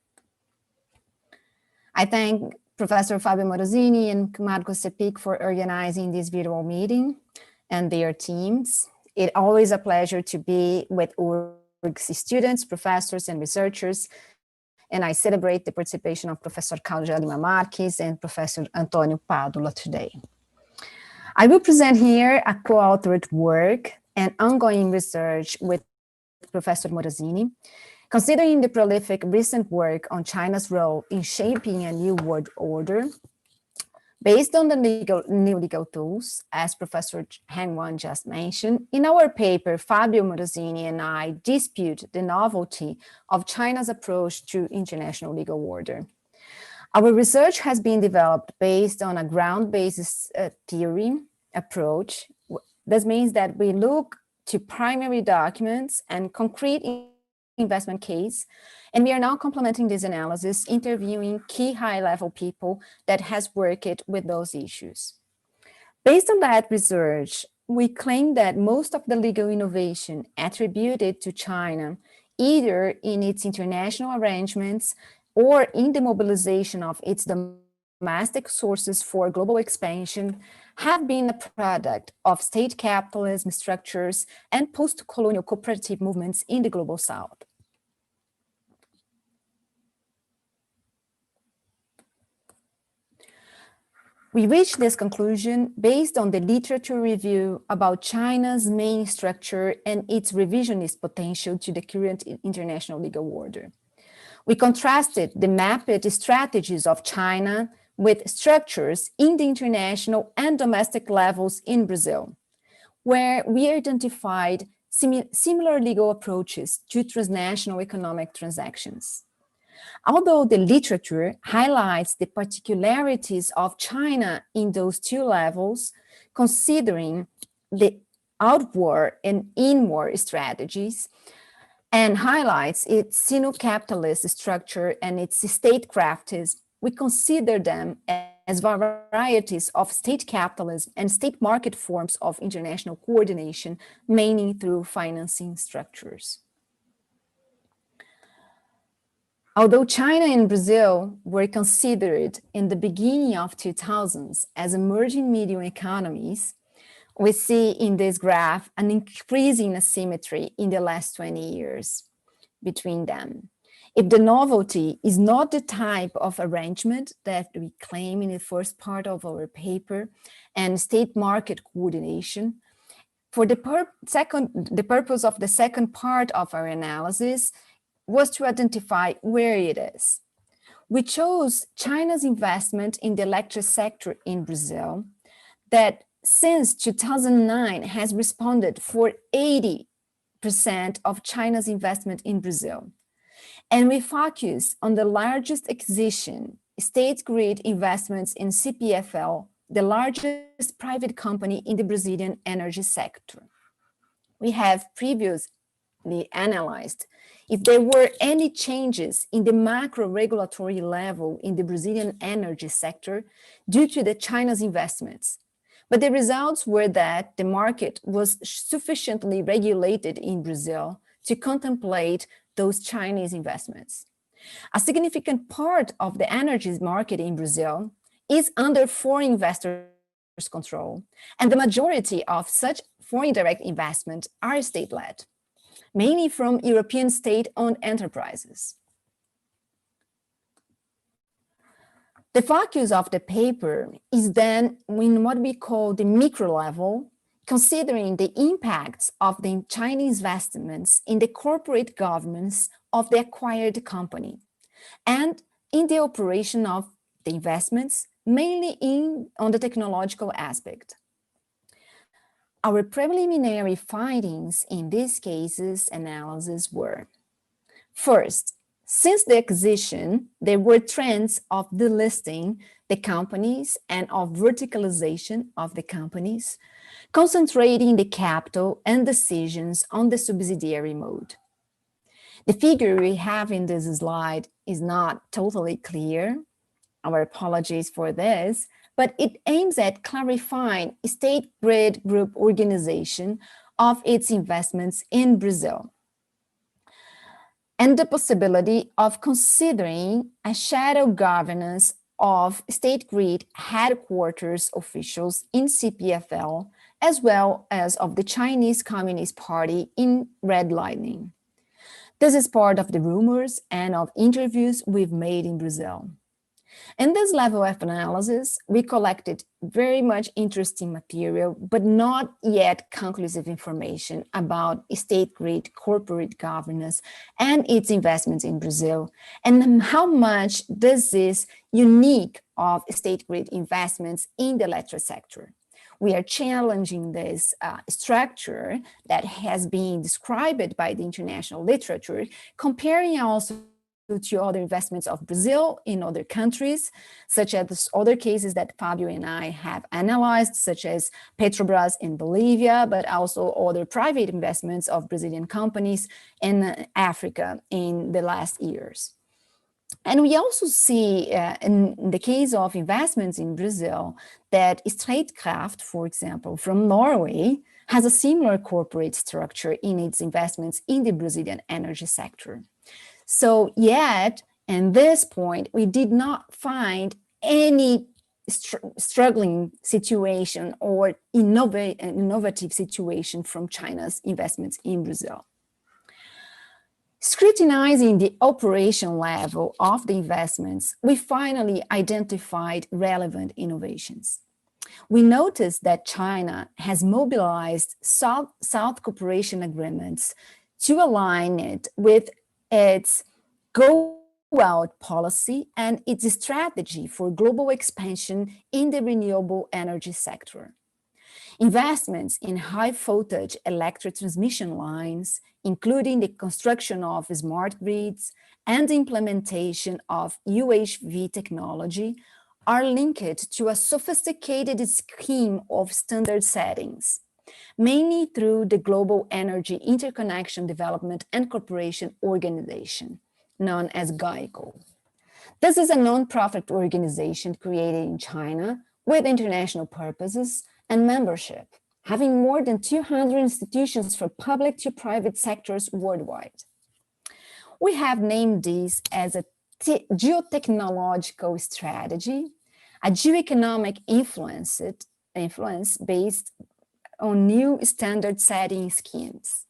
I thank Professor Fabio Morosini and Marco Sepic for organizing this virtual meeting and their teams. It's always a pleasure to be with URGS students, professors, and researchers, and I celebrate the participation of Professor Claudia Lima Marques and Professor Antonio Padula today. I will present here a co-authored work and ongoing research with Professor Morosini, considering the prolific recent work on China's role in shaping a new world order. Based on the new legal tools, as Professor Heng Wan just mentioned, in our paper, Fabio Morosini and I dispute the novelty of China's approach to international legal order. Our research has been developed based on a ground-based theory approach. This means that we look to primary documents and concrete investment case, and we are now complementing this analysis, interviewing key high-level people that has worked with those issues. Based on that research, we claim that most of the legal innovation attributed to China, either in its international arrangements or in the mobilization of its domestic sources for global expansion, have been a product of state capitalism structures and post-colonial cooperative movements in the global South. We reached this conclusion based on the literature review about China's main structure and its revisionist potential to the current international legal order. We contrasted the mapped strategies of China with structures in the international and domestic levels in Brazil, where we identified similar legal approaches to transnational economic transactions. Although the literature highlights the particularities of China in those two levels, considering the outward and inward strategies, and highlights its sino-capitalist structure and its statecraftism, we consider them as varieties of state capitalism and state market forms of international coordination, mainly through financing structures. Although China and Brazil were considered in the beginning of 2000s as emerging medium economies, we see in this graph an increasing asymmetry in the last 20 years between them. If the novelty is not the type of arrangement that we claim in the first part of our paper and state market coordination, for the purpose of the second part of our analysis was to identify where it is. We chose China's investment in the electric sector in Brazil that since 2009 has responded for 80% of China's investment in Brazil. And we focus on the largest acquisition, state grid investments in CPFL, the largest private company in the Brazilian energy sector. We have previously analyzed if there were any changes in the macro regulatory level in the Brazilian energy sector due to the China's investments. But the results were that the market was sufficiently regulated in Brazil to contemplate those Chinese investments. A significant part of the energy market in Brazil is under foreign investors' control, and the majority of such foreign direct investment are state-led, mainly from European state-owned enterprises. The focus of the paper is then in what we call the micro level, considering the impacts of the Chinese investments in the corporate governance of the acquired company and in the operation of the investments, mainly on the technological aspect. Our preliminary findings in these cases analysis were, first, since the acquisition, there were trends of delisting the companies and of verticalization of the companies, concentrating the capital and decisions on the subsidiary mode. The figure we have in this slide is not totally clear. Our apologies for this, but it aims at clarifying state grid group organization of its investments in Brazil, and the possibility of considering a shadow governance of state grid headquarters officials in CPFL, as well as of the Chinese Communist Party in redlining. This is part of the rumors and of interviews we've made in Brazil. In this level of analysis, we collected very much interesting material, but not yet conclusive information about state-grade corporate governance and its investments in Brazil, and how much this is unique of state-grade investments in the electric sector. We are challenging this structure that has been described by the international literature, comparing also to other investments of Brazil in other countries, such as other cases that Fabio and I have analyzed, such as Petrobras in Bolivia, but also other private investments of Brazilian companies in Africa in the last years. And we also see in the case of investments in Brazil that Statkraft, for example, from Norway, has a similar corporate structure in its investments in the Brazilian energy sector. So yet, at this point, we did not find any struggling situation or innovative situation from China's investments in Brazil. Scrutinizing the operation level of the investments, we finally identified relevant innovations. We noticed that China has mobilized South cooperation agreements to align it with its go-out policy and its strategy for global expansion in the renewable energy sector. Investments in high-voltage electric transmission lines, including the construction of smart grids and the implementation of UHV technology, are linked to a sophisticated scheme of standard settings, mainly through the Global Energy Interconnection Development and Cooperation Organization, known as GAICO. This is a non-profit organization created in China with international purposes and membership, having more than 200 institutions for public to private sectors worldwide. We have named this as a geotechnological strategy, a geoeconomic influence based on new standard setting schemes.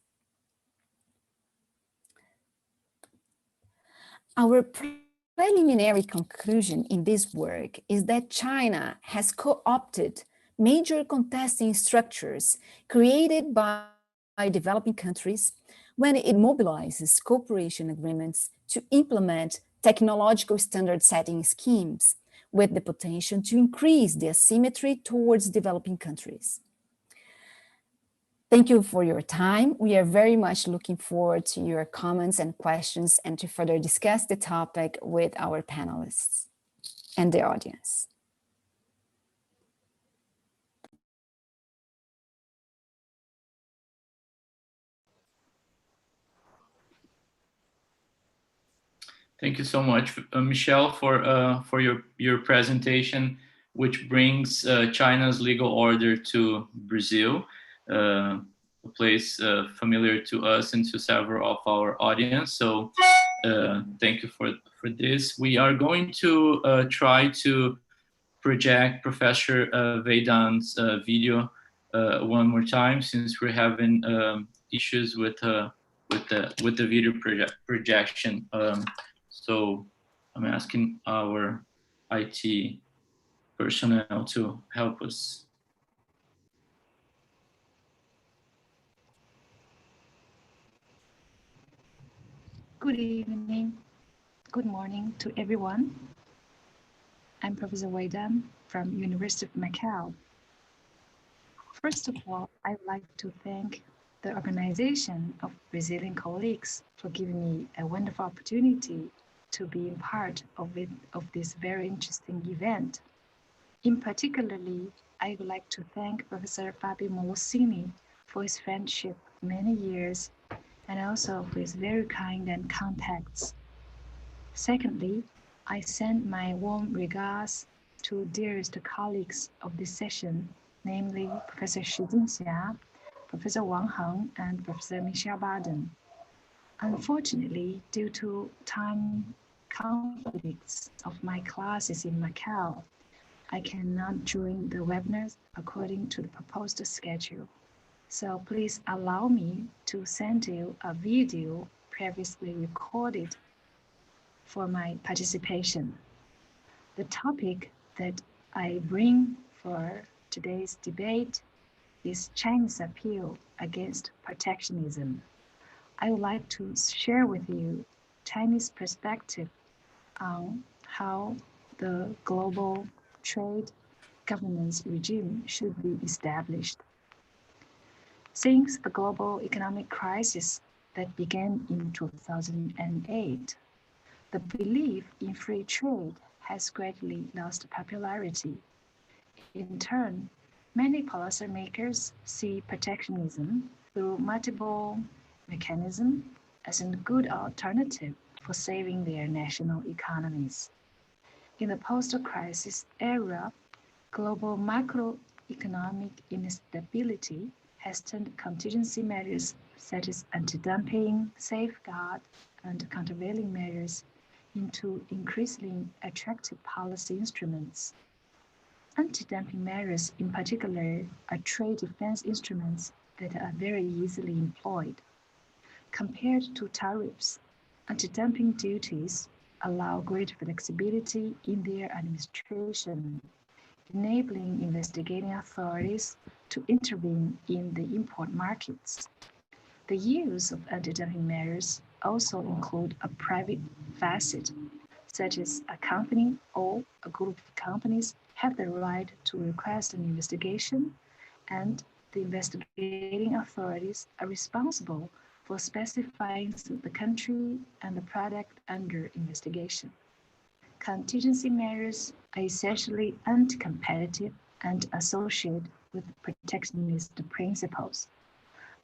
Our preliminary conclusion in this work is that China has co-opted major contesting structures created by developing countries when it mobilizes cooperation agreements to implement technological standard setting schemes with the potential to increase the asymmetry towards developing countries. Thank you for your time. We are very much looking forward to your comments and questions and to further discuss the topic with our panelists and the audience. Thank you so much, Michelle, for your presentation, which brings China's legal order to Brazil, a place familiar to us and to several of our audience. So thank you for this. We are going to try to project Professor Vedant's video one more time, since we're having issues with the video projection. So I'm asking our IT personnel to help us. Good evening, good morning to everyone. I'm Professor Wei Dan from University of Macau. First of all, I would like to thank the organization of Brazilian colleagues for giving me a wonderful opportunity to be part of this very interesting event. In particularly, I would like to thank Professor Fabio Molosini for his friendship many years and also for his very kind and contacts. Secondly, I send my warm regards to dearest colleagues of this session, namely Professor Shi Jingxia, Professor Wang Heng, and Professor Michelle Baden. Unfortunately, due to time conflicts of my classes in Macau, I cannot join the webinars according to the proposed schedule. So please allow me to send you a video previously recorded for my participation. The topic that I bring for today's debate is China's appeal against protectionism. I would like to share with you Chinese perspective on how the global trade governance regime should be established. Since the global economic crisis that began in 2008, the belief in free trade has greatly lost popularity. In turn, many policymakers see protectionism through multiple mechanisms as a good alternative for saving their national economies. In the post-crisis era, global macroeconomic instability has turned contingency measures such as anti-dumping, safeguard, and countervailing measures into increasingly attractive policy instruments. Anti-dumping measures in particular are trade defense instruments that are very easily employed. Compared to tariffs, anti-dumping duties allow great flexibility in their administration, enabling investigating authorities to intervene in the import markets. The use of anti-dumping measures also include a private facet, such as a company or a group of companies have the right to request an investigation, and the investigating authorities are responsible for specifying the country and the product under investigation. Contingency measures are essentially anti-competitive and associated with protectionist principles.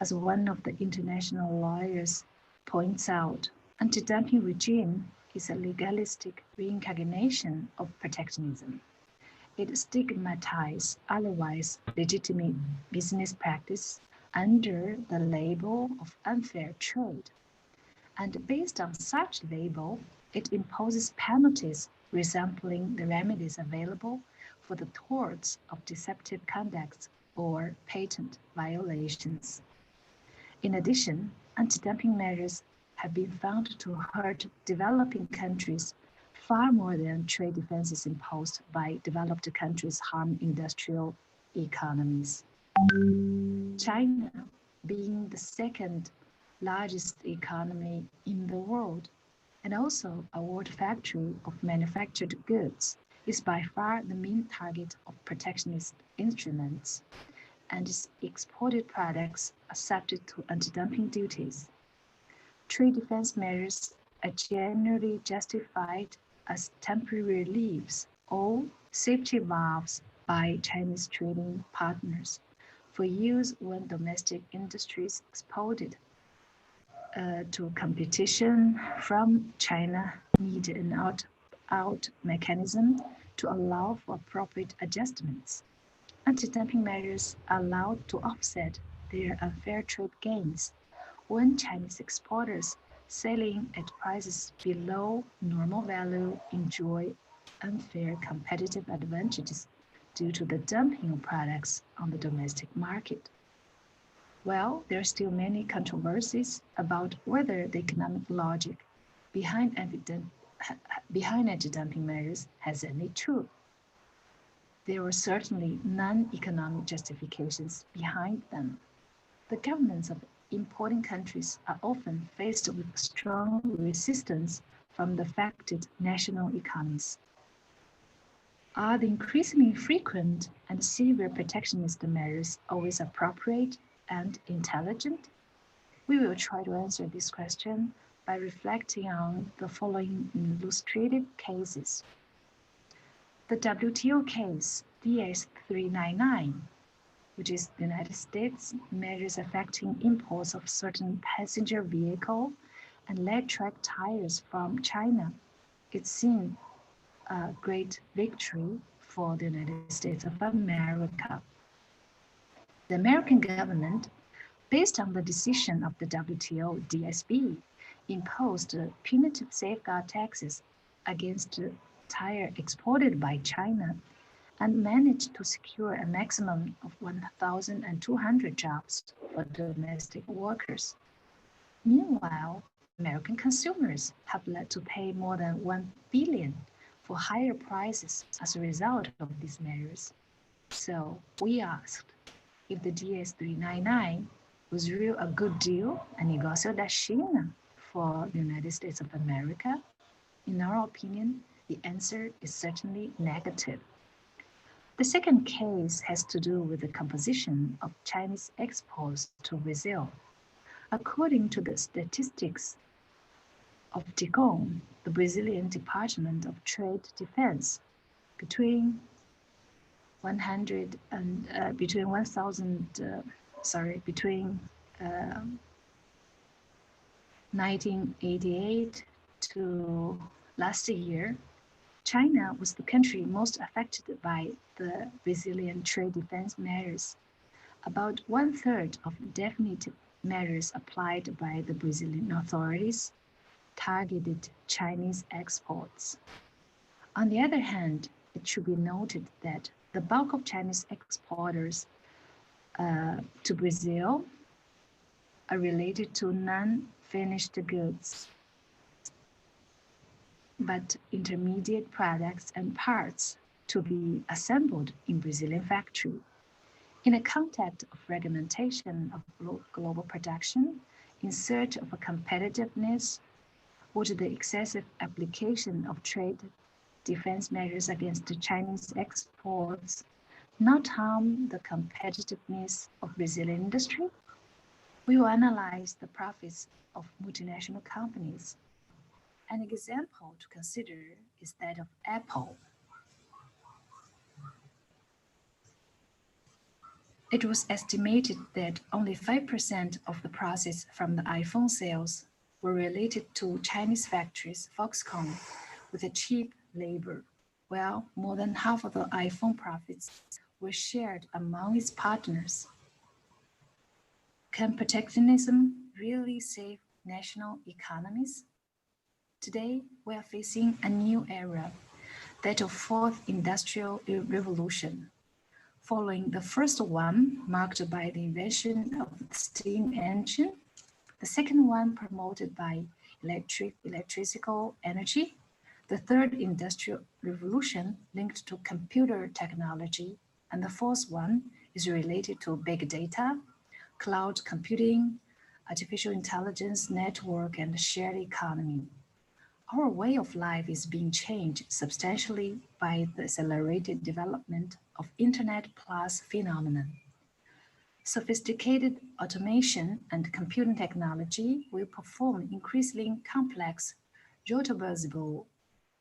As one of the international lawyers points out, anti-dumping regime is a legalistic reincarnation of protectionism. It stigmatizes otherwise legitimate business practice under the label of unfair trade. And based on such label, it imposes penalties resembling the remedies available for the torts of deceptive conduct or patent violations. In addition, anti-dumping measures have been found to hurt developing countries far more than trade defenses imposed by developed countries harm industrial economies. China, being the second largest economy in the world and also a world factory of manufactured goods, is by far the main target of protectionist instruments, and its exported products are subject to anti-dumping duties. Trade defense measures are generally justified as temporary reliefs or safety valves by Chinese trading partners for use when domestic industries exported to competition from China need an out mechanism to allow for appropriate adjustments. Anti-dumping measures are allowed to offset their unfair trade gains when Chinese exporters selling at prices below normal value enjoy unfair competitive advantages due to the dumping of products on the domestic market. Well, there are still many controversies about whether the economic logic behind anti-dumping measures has any truth. There are certainly non-economic justifications behind them. The governments of importing countries are often faced with strong resistance from the affected national economies. Are the increasingly frequent and severe protectionist measures always appropriate and intelligent? We will try to answer this question by reflecting on the following illustrated cases. The WTO case DS-399, which is the United States measures affecting imports of certain passenger vehicle and light truck tires from China. It's seen a great victory for the United States of America. The American government, based on the decision of the WTO DSB, imposed punitive safeguard taxes against tire exported by China and managed to secure a maximum of 1,200 jobs for domestic workers. Meanwhile, American consumers have led to pay more than $1 billion for higher prices as a result of these measures. So we asked if the DS-399 was really a good deal, a negocio da China for the United States of America. In our opinion, the answer is certainly negative. The second case has to do with the composition of Chinese exports to Brazil. According to the statistics of DICOM, the Brazilian Department of Trade Defense, between 1988 to last year, China was the country most affected by the Brazilian trade defense measures. About 1/3 of definitive measures applied by the Brazilian authorities targeted Chinese exports. On the other hand, it should be noted that the bulk of Chinese exporters to Brazil are related to non-finished goods, but intermediate products and parts to be assembled in Brazilian factory. In a context of fragmentation of global production, in search of a competitiveness, would the excessive application of trade defense measures against the Chinese exports not harm the competitiveness of Brazilian industry? We will analyze the profits of multinational companies. An example to consider is that of Apple. It was estimated that only 5% of the profits from the iPhone sales were related to Chinese factories, Foxconn, with a cheap labor, while more than half of the iPhone profits were shared among its partners. Can protectionism really save national economies? Today, we are facing a new era, that of fourth industrial revolution. Following the first one, marked by the invention of the steam engine, the second one promoted by electrical energy, the third industrial revolution linked to computer technology, and the fourth one is related to big data, cloud computing, artificial intelligence, network, and shared economy. Our way of life is being changed substantially by the accelerated development of Internet Plus phenomenon. Sophisticated automation and computing technology will perform increasingly complex, reproducible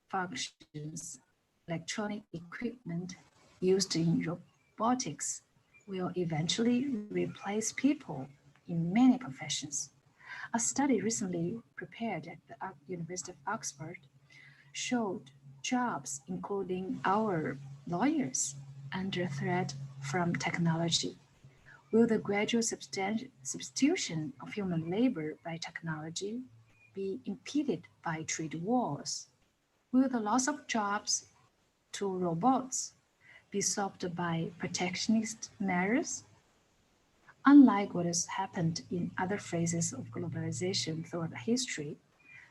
functions. Electronic equipment used in robotics will eventually replace people in many professions. A study recently prepared at the University of Oxford showed jobs, including our lawyers, under threat from technology. Will the gradual substitution of human labor by technology be impeded by trade wars? Will the loss of jobs to robots be solved by protectionist measures? Unlike what has happened in other phases of globalization throughout history,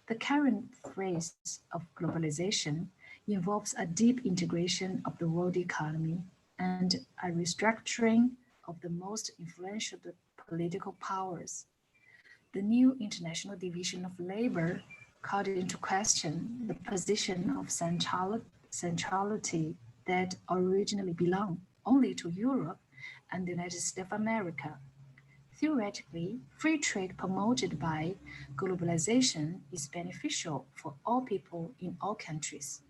the current phase of globalization involves a deep integration of the world economy and a restructuring of the most influential political powers. The new international division of labor called into question the position of centrality that originally belonged only to Europe and the United States of America. Theoretically, free trade promoted by globalization is beneficial for all people in all countries.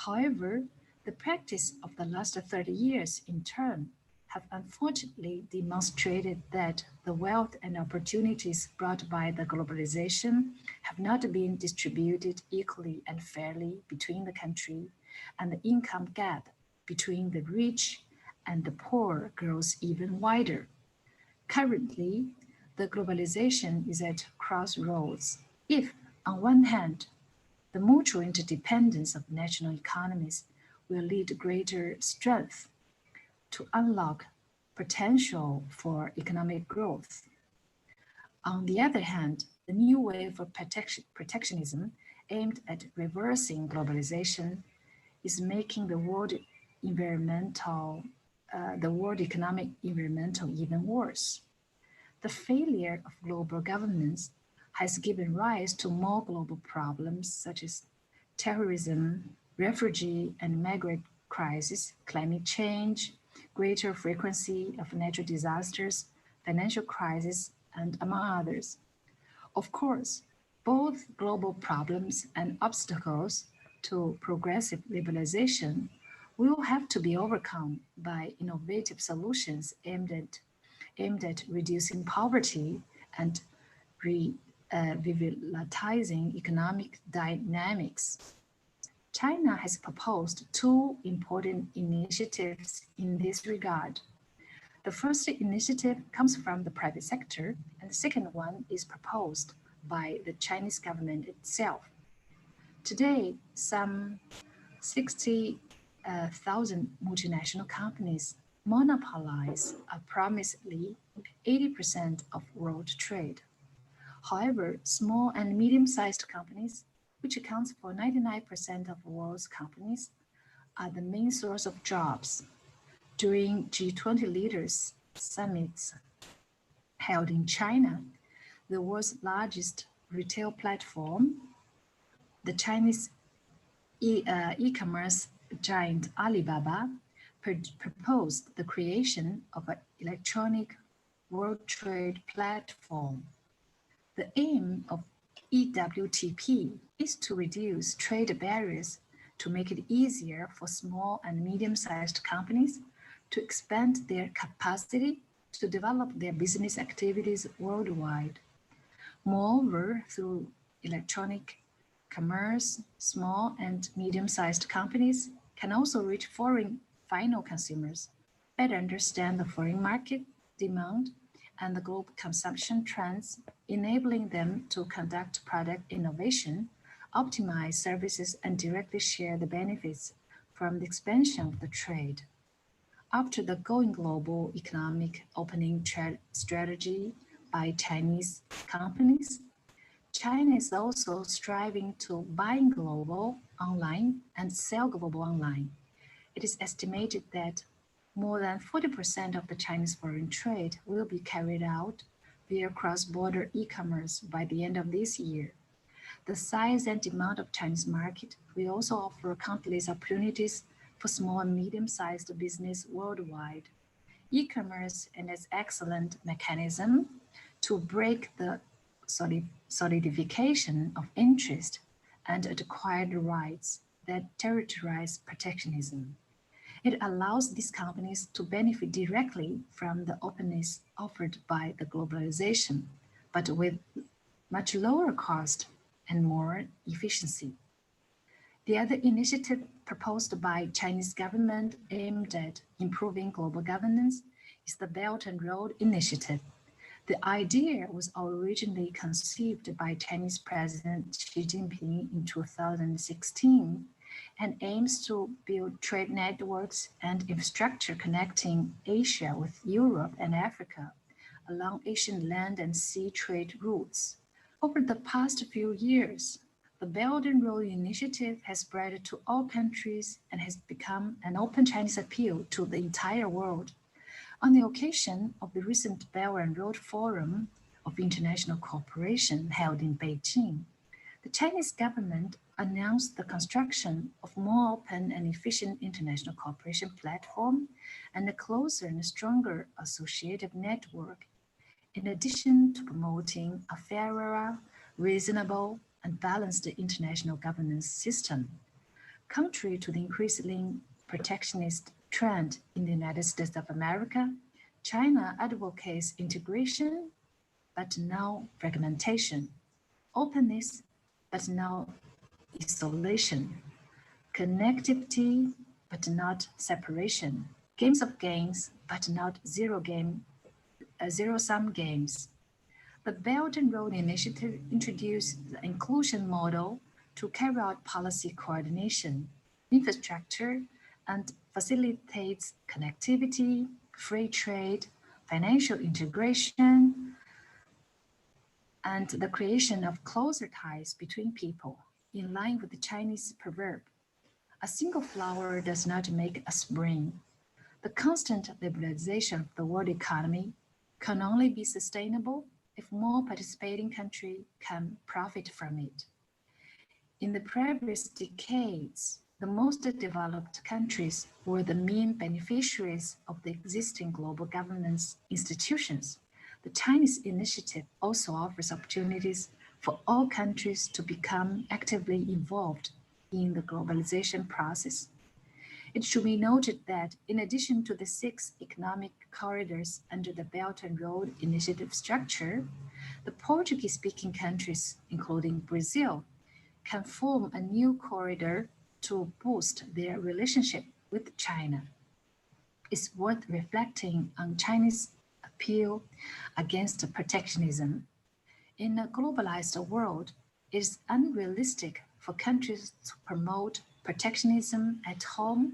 However, the practice of the last 30 years in turn have unfortunately demonstrated that the wealth and opportunities brought by the globalization have not been distributed equally and fairly between the country, and the income gap between the rich and the poor grows even wider. Currently, the globalization is at crossroads. If, on one hand, the mutual interdependence of national economies will lead greater strength to unlock potential for economic growth. On the other hand, The new wave for protectionism aimed at reversing globalization is making the world economic environmental even worse. The failure of global governance has given rise to more global problems such as terrorism, refugee and migrant crisis, climate change, greater frequency of natural disasters, financial crisis, and among others. Of course, both global problems and obstacles to progressive liberalization will have to be overcome by innovative solutions aimed at reducing poverty and revitalizing economic dynamics. China has proposed two important initiatives in this regard. The first initiative comes from the private sector, and the second one is proposed by the Chinese government itself. Today, some 60,000 multinational companies monopolize approximately 80% of world trade. However, small and medium-sized companies, which accounts for 99% of the world's companies, are the main source of jobs. During G20 leaders summits held in China, the world's largest retail platform, the Chinese e-commerce giant Alibaba, proposed the creation of an electronic world trade platform. The aim of EWTP is to reduce trade barriers to make it easier for small and medium-sized companies to expand their capacity to develop their business activities worldwide. Moreover, through electronic commerce, small and medium-sized companies can also reach foreign final consumers, better understand the foreign market demand and the global consumption trends, enabling them to conduct product innovation, optimize services, and directly share the benefits from the expansion of the trade. After the going global economic opening strategy by Chinese companies, China is also striving to buy global online and sell global online. It is estimated that more than 40% of the Chinese foreign trade will be carried out via cross-border e-commerce by the end of this year. The size and demand of Chinese market will also offer countless opportunities for small and medium-sized business worldwide. E-commerce is an excellent mechanism to break the solidification of interest and acquired rights that characterize protectionism. It allows these companies to benefit directly from the openness offered by the globalization, but with much lower cost and more efficiency. The other initiative proposed by Chinese government aimed at improving global governance is the Belt and Road Initiative. The idea was originally conceived by Chinese President Xi Jinping in 2016 and aims to build trade networks and infrastructure connecting Asia with Europe and Africa along Asian land and sea trade routes. Over the past few years, the Belt and Road Initiative has spread to all countries and has become an open Chinese appeal to the entire world. On the occasion of the recent Belt and Road Forum of International Cooperation held in Beijing, the Chinese government announced the construction of more open and efficient international cooperation platform and a closer and stronger associative network, in addition to promoting a fairer, reasonable, and balanced international governance system. Contrary to the increasingly protectionist trend in the United States of America, China advocates integration, but no fragmentation, openness, but no isolation, connectivity, but not separation, games of games, but not zero-sum games. The Belt and Road Initiative introduced the inclusion model to carry out policy coordination, infrastructure, and facilitates connectivity, free trade, financial integration, and the creation of closer ties between people, in line with the Chinese proverb, "A single flower does not make a spring." The constant liberalization of the world economy can only be sustainable if more participating countries can profit from it. In the previous decades, the most developed countries were the main beneficiaries of the existing global governance institutions. The Chinese initiative also offers opportunities for all countries to become actively involved in the globalization process. It should be noted that in addition to the 6 economic corridors under the Belt and Road Initiative structure, the Portuguese-speaking countries, including Brazil, can form a new corridor to boost their relationship with China. It's worth reflecting on China's appeal against protectionism. In a globalized world, it is unrealistic for countries to promote protectionism at home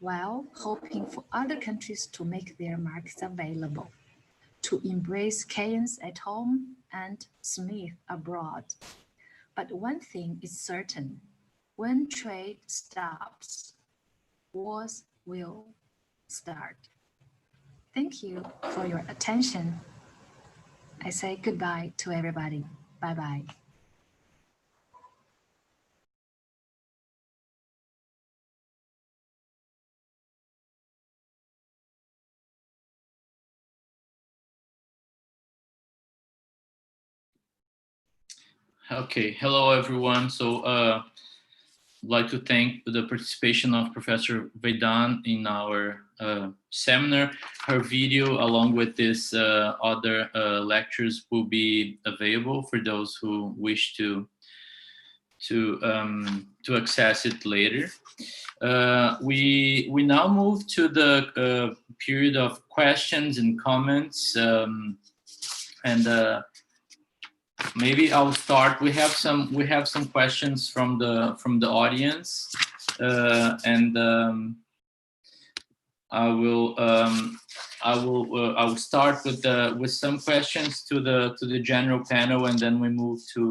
while hoping for other countries to make their markets available, to embrace chaos at home and smith abroad. But one thing is certain: when trade stops, wars will start. Thank you for your attention. I say goodbye to everybody. Bye-bye. Okay, hello everyone. So I'd like to thank the participation of Professor Vedan in our seminar. Her video, along with this other lectures, will be available for those who wish to access it later. We now move to the period of questions and comments, and maybe I'll start. We have some questions from the audience, and I will start with some questions to the general panel, and then we move to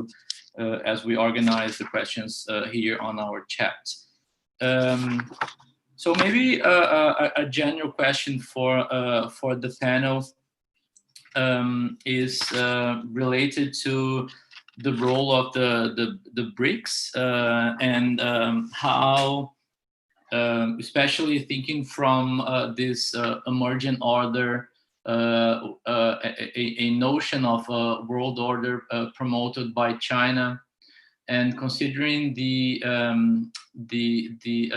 as we organize the questions here on our chat. So maybe a general question for the panel is related to the role of the BRICS and how, especially thinking from this emergent order, a notion of a world order promoted by China, and considering the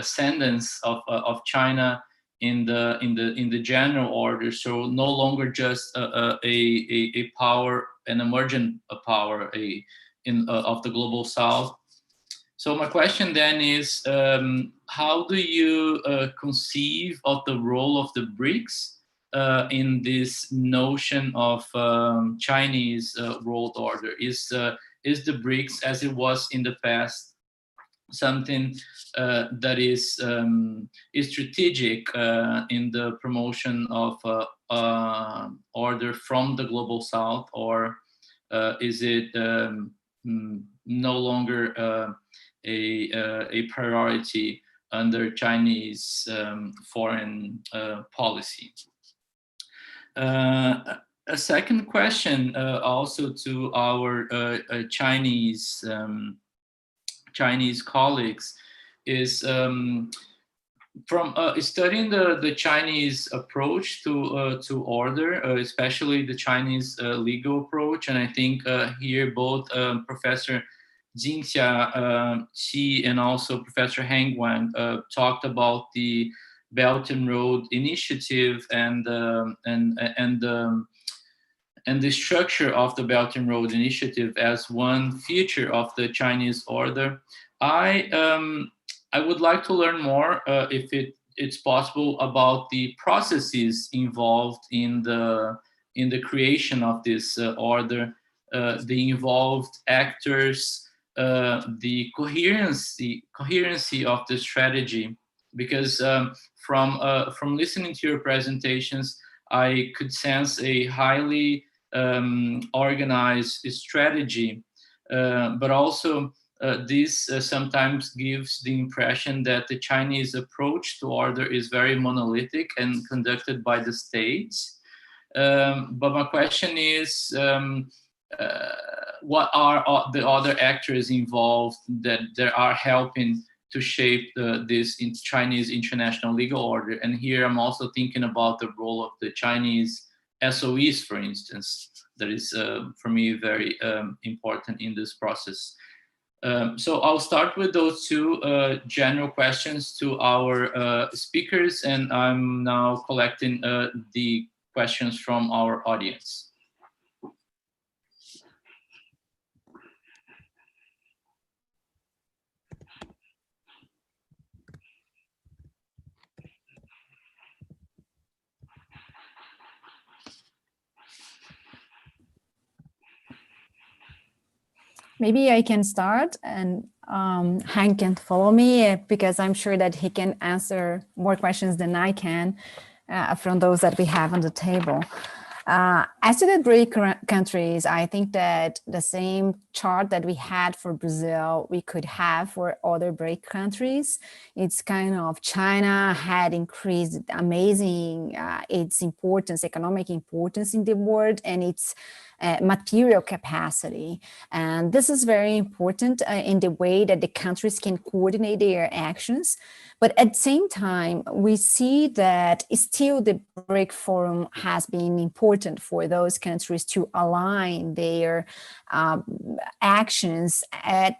ascendance of China in the general order, so no longer just a power, an emergent power, of the global South. So my question then is, how do you conceive of the role of the BRICS in this notion of Chinese world order? Is the BRICS, as it was in the past, something that is strategic in the promotion of order from the global South, or is it no longer a priority under Chinese foreign policy? A second question also to our Chinese colleagues is from studying the Chinese approach to order, especially the Chinese legal approach. And I think here both Professor Jinxia Qi and also Professor Heng Wang talked about the Belt and Road Initiative and the structure of the Belt and Road Initiative as one feature of the Chinese order. I would like to learn more, if it's possible, about the processes involved in the creation of this order, the involved actors, the coherency of the strategy. Because from listening to your presentations, I could sense a highly organized strategy, but also this sometimes gives the impression that the Chinese approach to order is very monolithic and conducted by the states. But my question is, what are the other actors involved that are helping to shape this Chinese international legal order? And here I'm also thinking about the role of the Chinese SOEs, for instance, that is for me very important in this process. So I'll start with those two general questions to our speakers, and I'm now collecting the questions from our audience. Maybe I can start, and Hank can follow me, because I'm sure that he can answer more questions than I can from those that we have on the table. As to the BRIC countries, I think that the same chart that we had for Brazil, we could have for other BRIC countries. It's kind of China had increased amazing its importance, economic importance in the world, and its material capacity. And this is very important in the way that the countries can coordinate their actions. But at the same time, we see that still the BRIC Forum has been important for those countries to align their actions at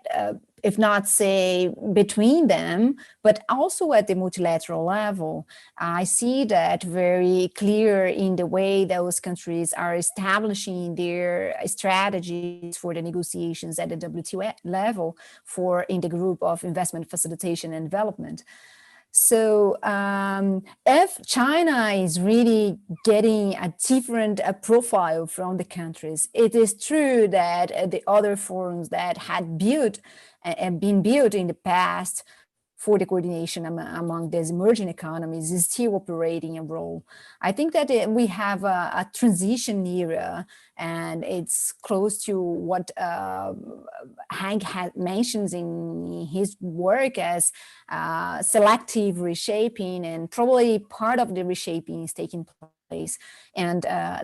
if not say between them, but also at the multilateral level. I see that very clear in the way those countries are establishing their strategies for the negotiations at the WTO level for in the group of investment facilitation and development. So if China is really getting a different profile from the countries, it is true that the other forums that had built and been built in the past for the coordination among these emerging economies is still operating a role. I think that we have a transition era, and it's close to what Hank mentions in his work as selective reshaping, and probably part of the reshaping is taking place. And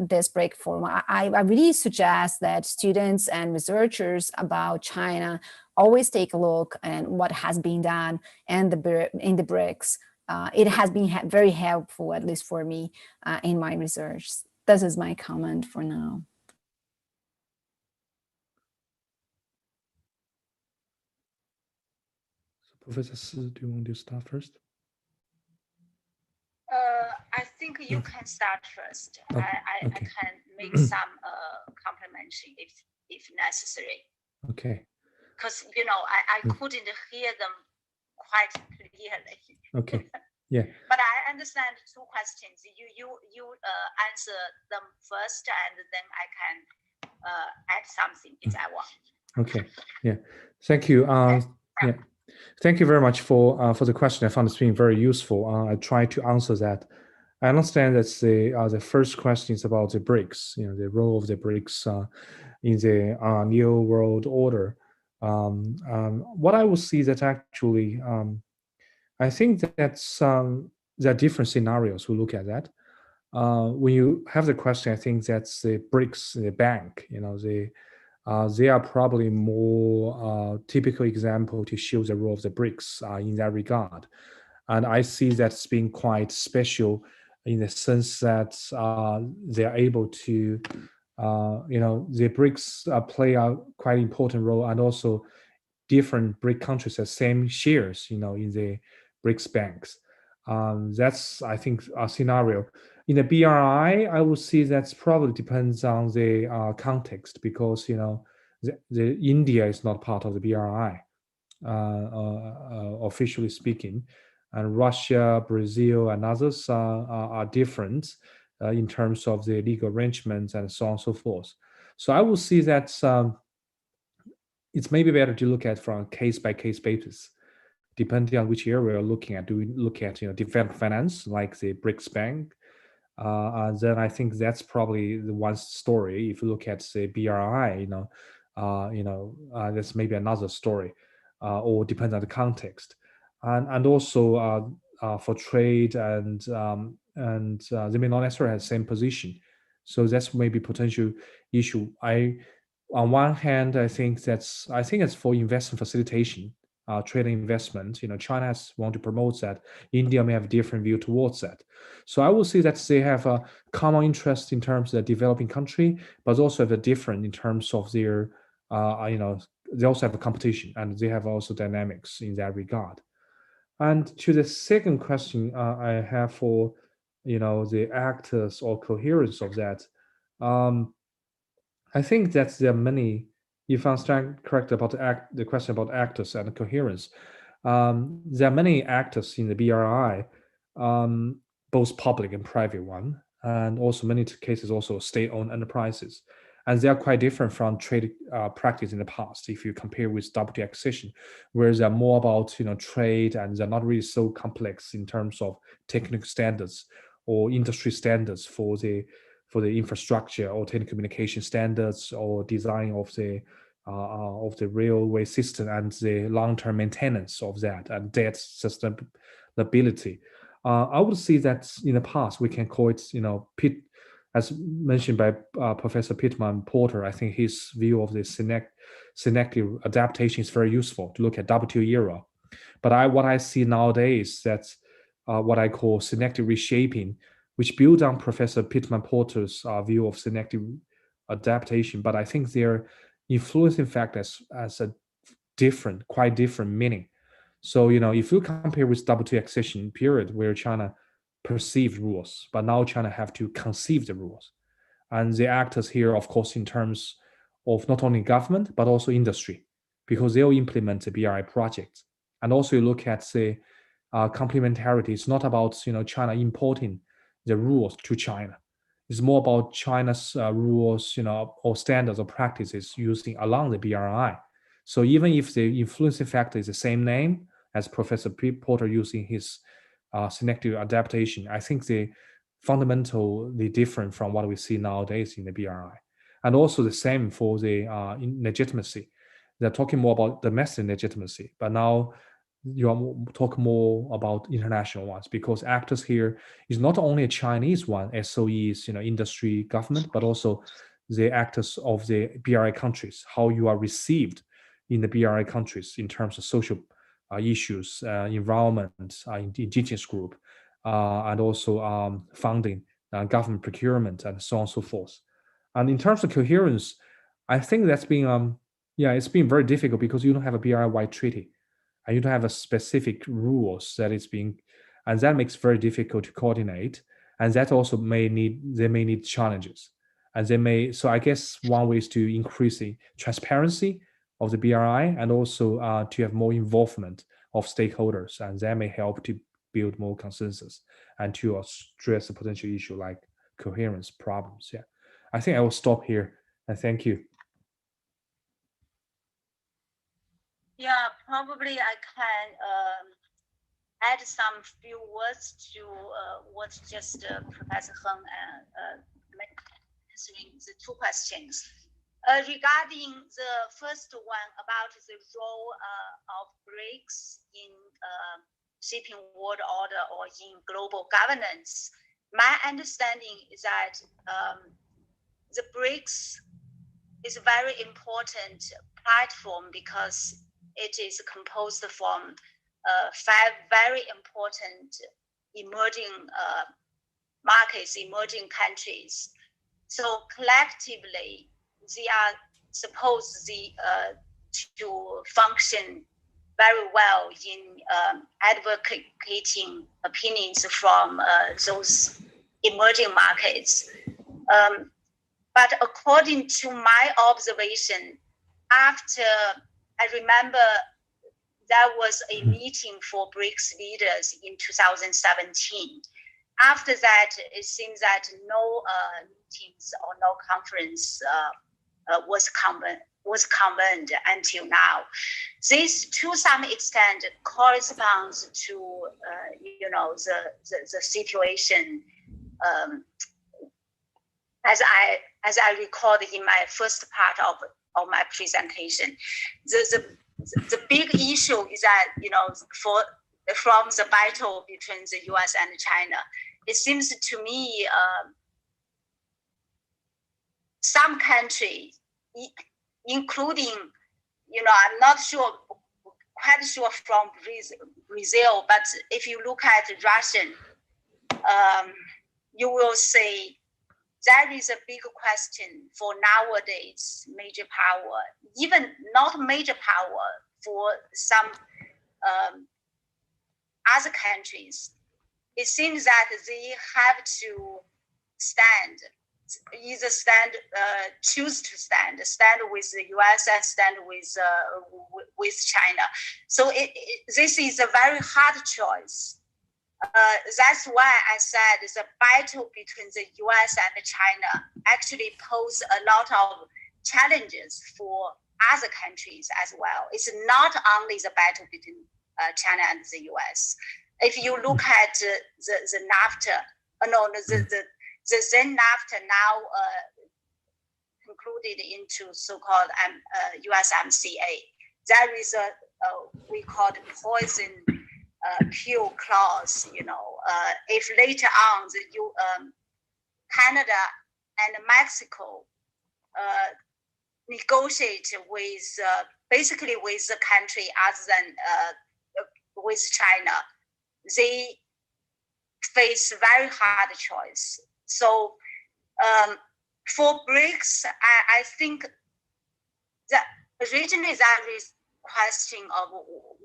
this BRIC Forum, I really suggest that students and researchers about China always take a look at what has been done in the BRICS. It has been very helpful, at least for me, in my research. This is my comment for now. So Professor Si, do you want to start first? I think you can start first. Okay. I can make some complementation if necessary. Okay. Because I couldn't hear them quite clearly. Okay. Yeah. But I understand two questions. You answer them first, and then I can add something if I want. Okay. Yeah. Thank you. Yeah. Thank you very much for the question. I found this being very useful. I try to answer that. I understand that the first question is about the BRICS. The role of the BRICS in the new world order. What I will see that actually, I think that there are different scenarios we look at that. When you have the question, I think that's the BRICS, the bank. They are probably more typical example to show the role of the BRICS in that regard. And I see that's being quite special in the sense that they're able to, the BRICS play a quite important role, and also different BRIC countries have same shares, in the BRICS banks. That's, I think, a scenario. In the BRI, I would see that probably depends on the context, because the India is not part of the BRI, officially speaking, and Russia, Brazil, and others are different in terms of the legal arrangements and so on and so forth. So I will see that it's maybe better to look at from a case-by-case basis, depending on which area we're looking at. Do we look at development finance, like the BRICS Bank, And then I think that's probably the one story. If you look at say BRI, that's maybe another story, or depends on the context, and also for trade they may not necessarily have the same position. So that's maybe potential issue. On one hand, I think it's for investment facilitation, trade and investment. China has want to promote that. India may have a different view towards that. So I will say that they have a common interest in terms of the developing country, but also have a different in terms of their, they also have a competition and they have also dynamics in that regard. And to the second question I have for, the actors or coherence of that, I think that there are many. If I understand correct about the question about actors and coherence, there are many actors in the BRI, both public and private one, and also many cases also state-owned enterprises, and they are quite different from trade practice in the past. If you compare with WTO accession, where they're more about trade and they're not really so complex in terms of technical standards or industry standards for the infrastructure or telecommunication standards or design of the railway system and the long-term maintenance of that and debt sustainability. I would say that in the past we can call it, as mentioned by Professor Pittman Porter. I think his view of the selective adaptation is very useful to look at WTO era. But what I see nowadays, that's what I call selective reshaping, which build on Professor Pittman Porter's view of selective adaptation. But I think they're influencing factors as a quite different meaning. So, if you compare with WTO accession period where China perceived rules, but now China have to conceive the rules. And the actors here, of course, in terms of not only government, but also industry, because they'll implement the BRI projects. And also you look at the complementarity. It's not about, China importing the rules to China. It's more about China's rules, or standards or practices using along the BRI. So even if the influencing factor is the same name as Professor Porter using his selective adaptation, I think they fundamentally different from what we see nowadays in the BRI. And also the same for the legitimacy. They're talking more about domestic legitimacy, but now you talk more about international ones, because actors here is not only a Chinese one, SOEs, industry, government, but also the actors of the BRI countries, how you are received in the BRI countries in terms of social issues, environment, indigenous group, and also funding, government procurement, and so on and so forth. And in terms of coherence, I think that's been, it's been very difficult because you don't have a BRI-wide treaty. And you don't have a specific rules that it's being, and that makes it very difficult to coordinate. And that also may need challenges. And so I guess one way is to increase the transparency of the BRI and also to have more involvement of stakeholders. And that may help to build more consensus and to address a potential issue like coherence problems. Yeah, I think I will stop here and thank you. Yeah, probably I can add some few words to what just Professor Heng answering the two questions. Regarding the first one about the role of BRICS in shaping world order or in global governance, my understanding is that the BRICS is a very important platform because it is composed from 5 very important emerging markets, emerging countries. So collectively, they are supposed to function very well in advocating opinions from those emerging markets. But according to my observation, after I remember there was a meeting for BRICS leaders in 2017. After that, it seems that no meetings or no conference was convened until now. This, to some extent, corresponds to the situation as I recalled in my first part of my presentation, the big issue is that, from the battle between the US and China, it seems to me some countries, including, I'm not quite sure from Brazil, but if you look at Russian, you will see there is a big question for nowadays major power, even not major power for some other countries. It seems that they have to choose to stand with the US and stand with China. So this is a very hard choice. That's why I said the battle between the US and China actually pose a lot of challenges for other countries as well. It's not only the battle between China and the US. If you look at the NAFTA, the then NAFTA now concluded into so-called USMCA, there is we call it poison pill clause. If later on Canada and Mexico negotiate with basically with the country other than with China, they face very hard choice. So for BRICS, I think that originally there is question of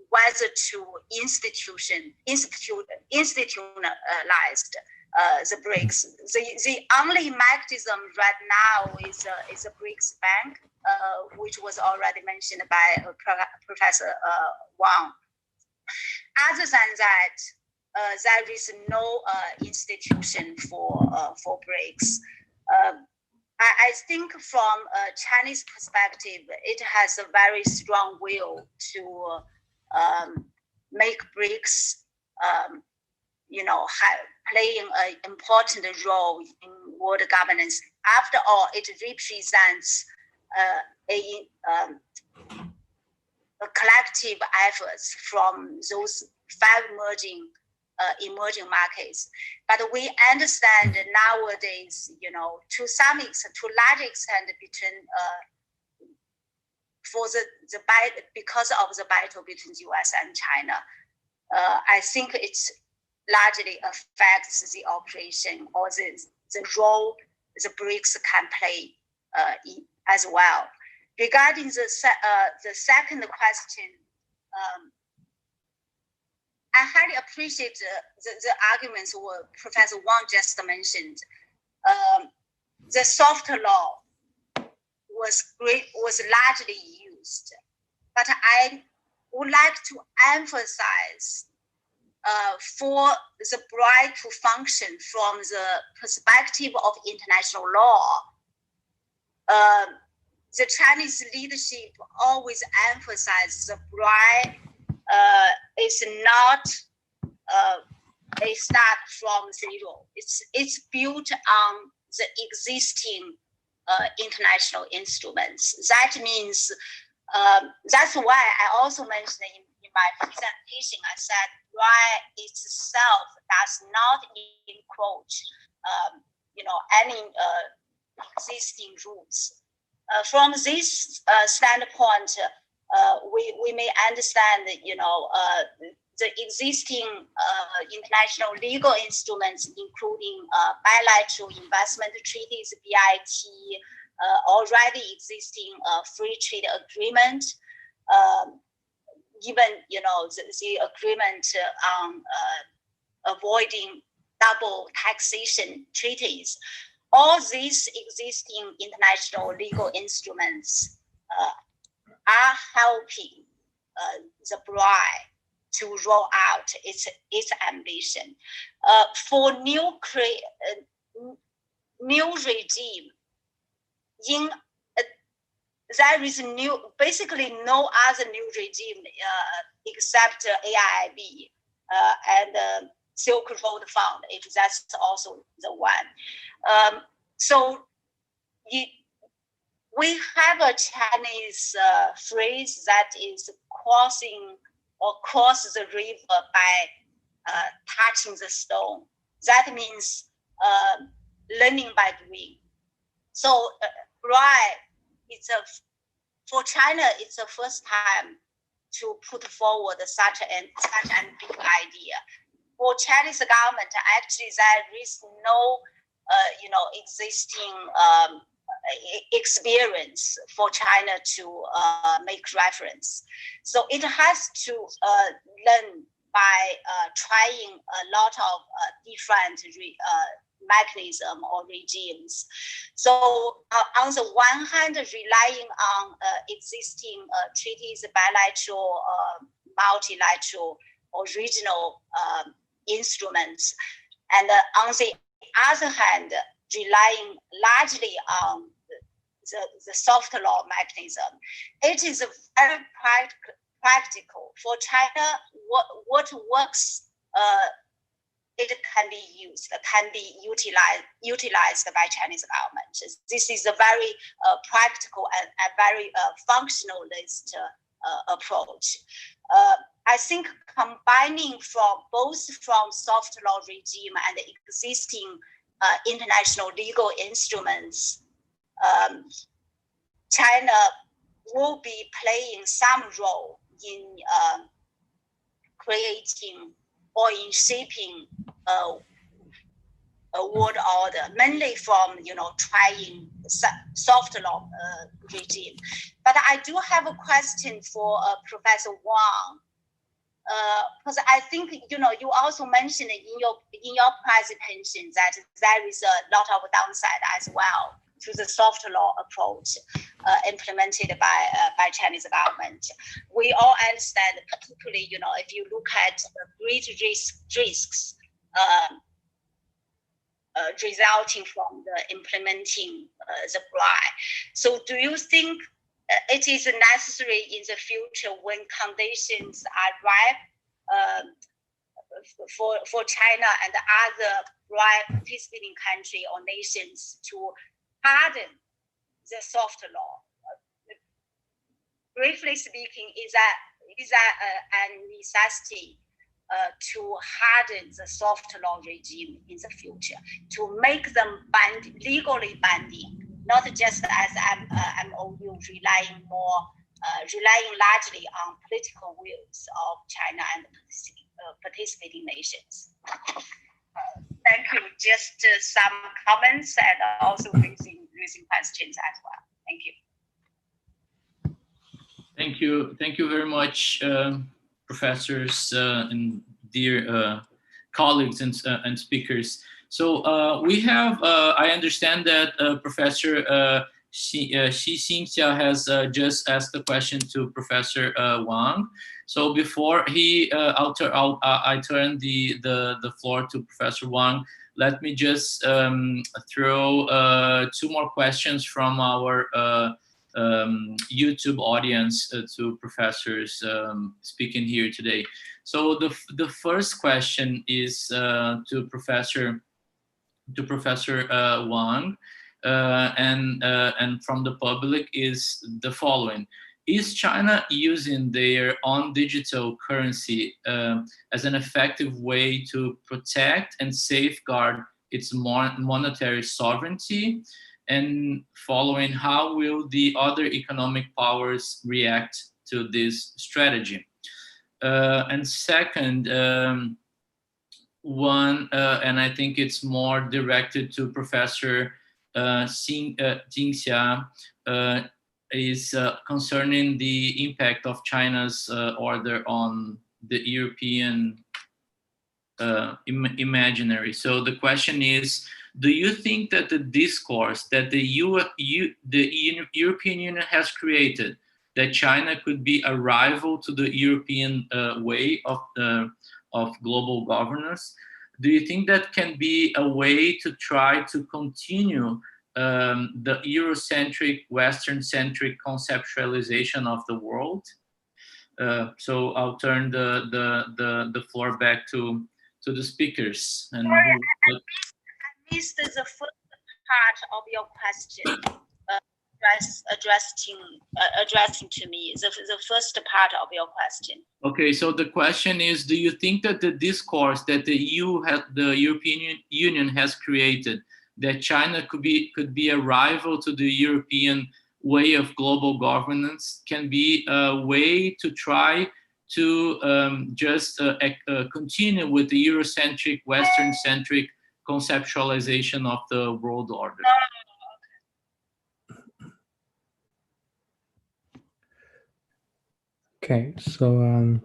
whether to institutionalize the BRICS. The only mechanism right now is a BRICS bank, which was already mentioned by Professor Wang. Other than that, there is no institution for BRICS. I think from a Chinese perspective, it has a very strong will to make BRICS, playing an important role in world governance. After all, it represents a collective efforts from those 5 emerging markets. But we understand that nowadays, to some extent, to large extent, because of the battle between the US and China, I think it's largely affects the operation or the role the BRICS can play as well. Regarding the second question, I highly appreciate the arguments what Professor Wang just mentioned. The soft law was largely used, but I would like to emphasize for the BRIC to function from the perspective of international law. The Chinese leadership always emphasizes the BRIC is not a start from zero. It's built on the existing international instruments. That means that's why I also mentioned in my presentation, I said BRIC itself does not encroach, any existing rules. From this standpoint, we may understand, the existing international legal instruments, including bilateral investment treaties, BIT, already existing free trade agreement, even the agreement on avoiding double taxation treaties. All these existing international legal instruments are helping the BRIC to roll out its ambition. For new regime, there is basically no other new regime except AIIB, and Silk Road Fund, if that's also the one. We have a Chinese phrase that is crossing or cross the river by touching the stone. That means learning by doing. So for China, it's the first time to put forward such an big idea. For Chinese government, actually, there is no existing experience for China to make reference. So it has to learn by trying a lot of different mechanism or regimes. So on the one hand, relying on existing treaties, bilateral, multilateral, or regional instruments, and on the other hand, relying largely on the soft law mechanism. It is very practical. For China, what works, it can be used, can be utilized by Chinese government. This is a very practical and very functionalist approach. I think combining both from soft law regime and existing international legal instruments, China will be playing some role in creating or in shaping a world order, mainly from trying soft law regime. But I do have a question for Professor Wang, because I think you also mentioned in your presentation that there is a lot of downside as well to the soft law approach implemented by Chinese government. We all understand, particularly if you look at great risks resulting from the implementing the GRI. So do you think it is necessary in the future, when conditions are ripe for China and other GRI participating countries or nations, to harden the soft law? Briefly speaking, is that a necessity to harden the soft law regime in the future, to make them legally binding, not just as MOU relying largely on political wills of China and participating nations? Thank you. Just some comments and also raising questions as well. Thank you. Thank you. Thank you very much, professors and dear colleagues and speakers. So we have, I understand that Professor Xi Xingxia has just asked a question to Professor Wang. So before I turn the floor to Professor Wang, let me just throw two more questions from our YouTube audience to professors speaking here today. So the first question is to Professor Wang, and from the public is the following: is China using their own digital currency as an effective way to protect and safeguard its monetary sovereignty? And following, how will the other economic powers react to this strategy? And second, one, and I think it's more directed to Professor Xingxia, is concerning the impact of China's order on the European imaginary. So the question is, do you think that the discourse that the European Union has created, that China could be a rival to the European way of global governance, do you think that can be a way to try to continue the Eurocentric, Western-centric conceptualization of the world? So I'll turn the floor back to the speakers. And I missed the first part of your question. Addressing to me the first part of your question. Okay, so the question is: do you think that the discourse that the European Union has created, that China could be a rival to the European way of global governance, can be a way to try to just continue with the Eurocentric, Western-centric conceptualization of the world order? Okay, so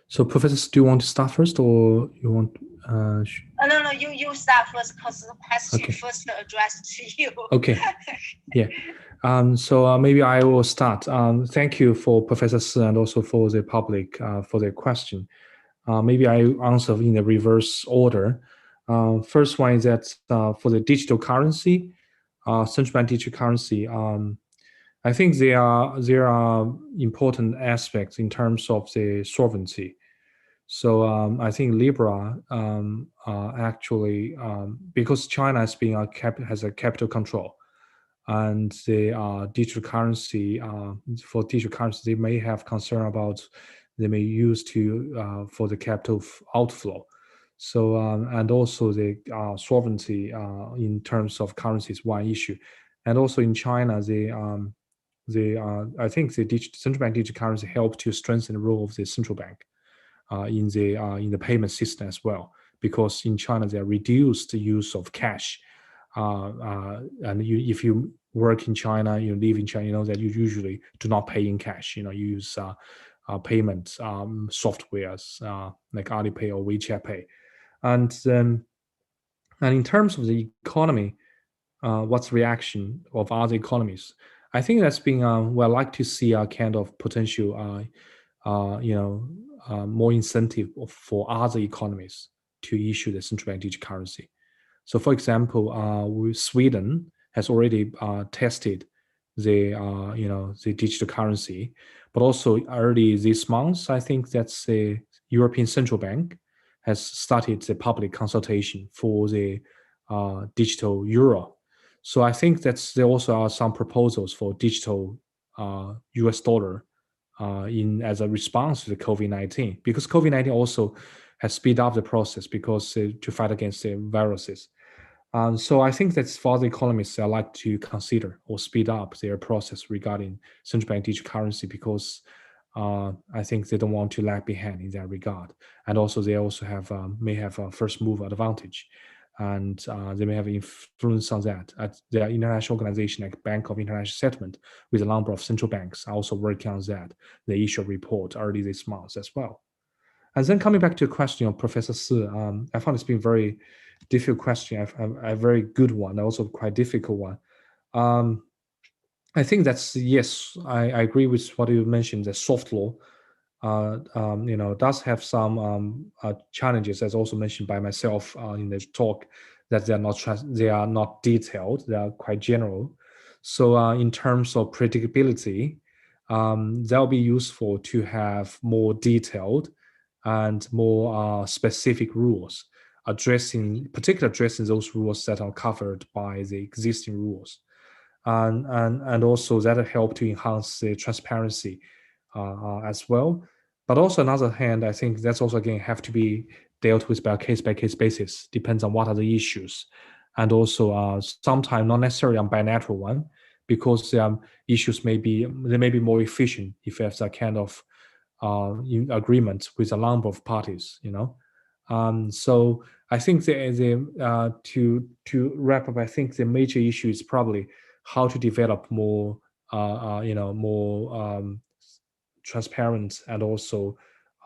so Professor, do you want to start first, or you want? No, you start first, because the question first addressed to you. Okay, yeah. So maybe I will start. Thank you for Professor Si and also for the public for their question. Maybe I answer in the reverse order. First one is that for the digital currency, central bank digital currency, I think there are important aspects in terms of the sovereignty. So I think Libra actually, because China has a capital control, and the digital currency, for digital currency, they may have concern about they may use to for the capital outflow. So and also the sovereignty in terms of currency is one issue, and also in China, I think the central bank digital currency help to strengthen the role of the central bank in the payment system as well, because in China there are reduced use of cash, and if you work in China, you live in China, you know that you usually do not pay in cash. You use payment softwares like Alipay or WeChat Pay, and in terms of the economy, what's the reaction of other economies? I think that's been I like to see a kind of potential more incentive for other economies to issue the central bank digital currency. So, for example, Sweden has already tested the the digital currency, but also early this month, I think that's the European Central Bank has started the public consultation for the digital euro. So I think there also are some proposals for digital US dollar as a response to the COVID-19, because COVID-19 also has speed up the process because to fight against the viruses. So I think that's for the economists, I like to consider or speed up their process regarding central bank digital currency, because I think they don't want to lag behind in that regard. And also they also may have a first mover advantage, and they may have influence on that. There are international organizations like Bank of International Settlement with a number of central banks are also working on that. They issued a report early this month as well. And then coming back to the question of Professor Si, I found it's been very difficult question, a very good one, also quite difficult one. I think that's, yes, I agree with what you mentioned, the soft law does have some challenges, as also mentioned by myself in the talk, that they are not detailed, they are quite general. So in terms of predictability, that'll be useful to have more detailed and more specific rules particularly addressing those rules that are covered by the existing rules, and also that'll help to enhance the transparency as well. But also, on the other hand, I think that's also again have to be dealt with by case basis. Depends on what are the issues, and also sometimes not necessarily on bilateral one, because issues may be more efficient if there's a kind of agreement with a number of parties. So I think to wrap up, I think the major issue is probably how to develop more more transparent and also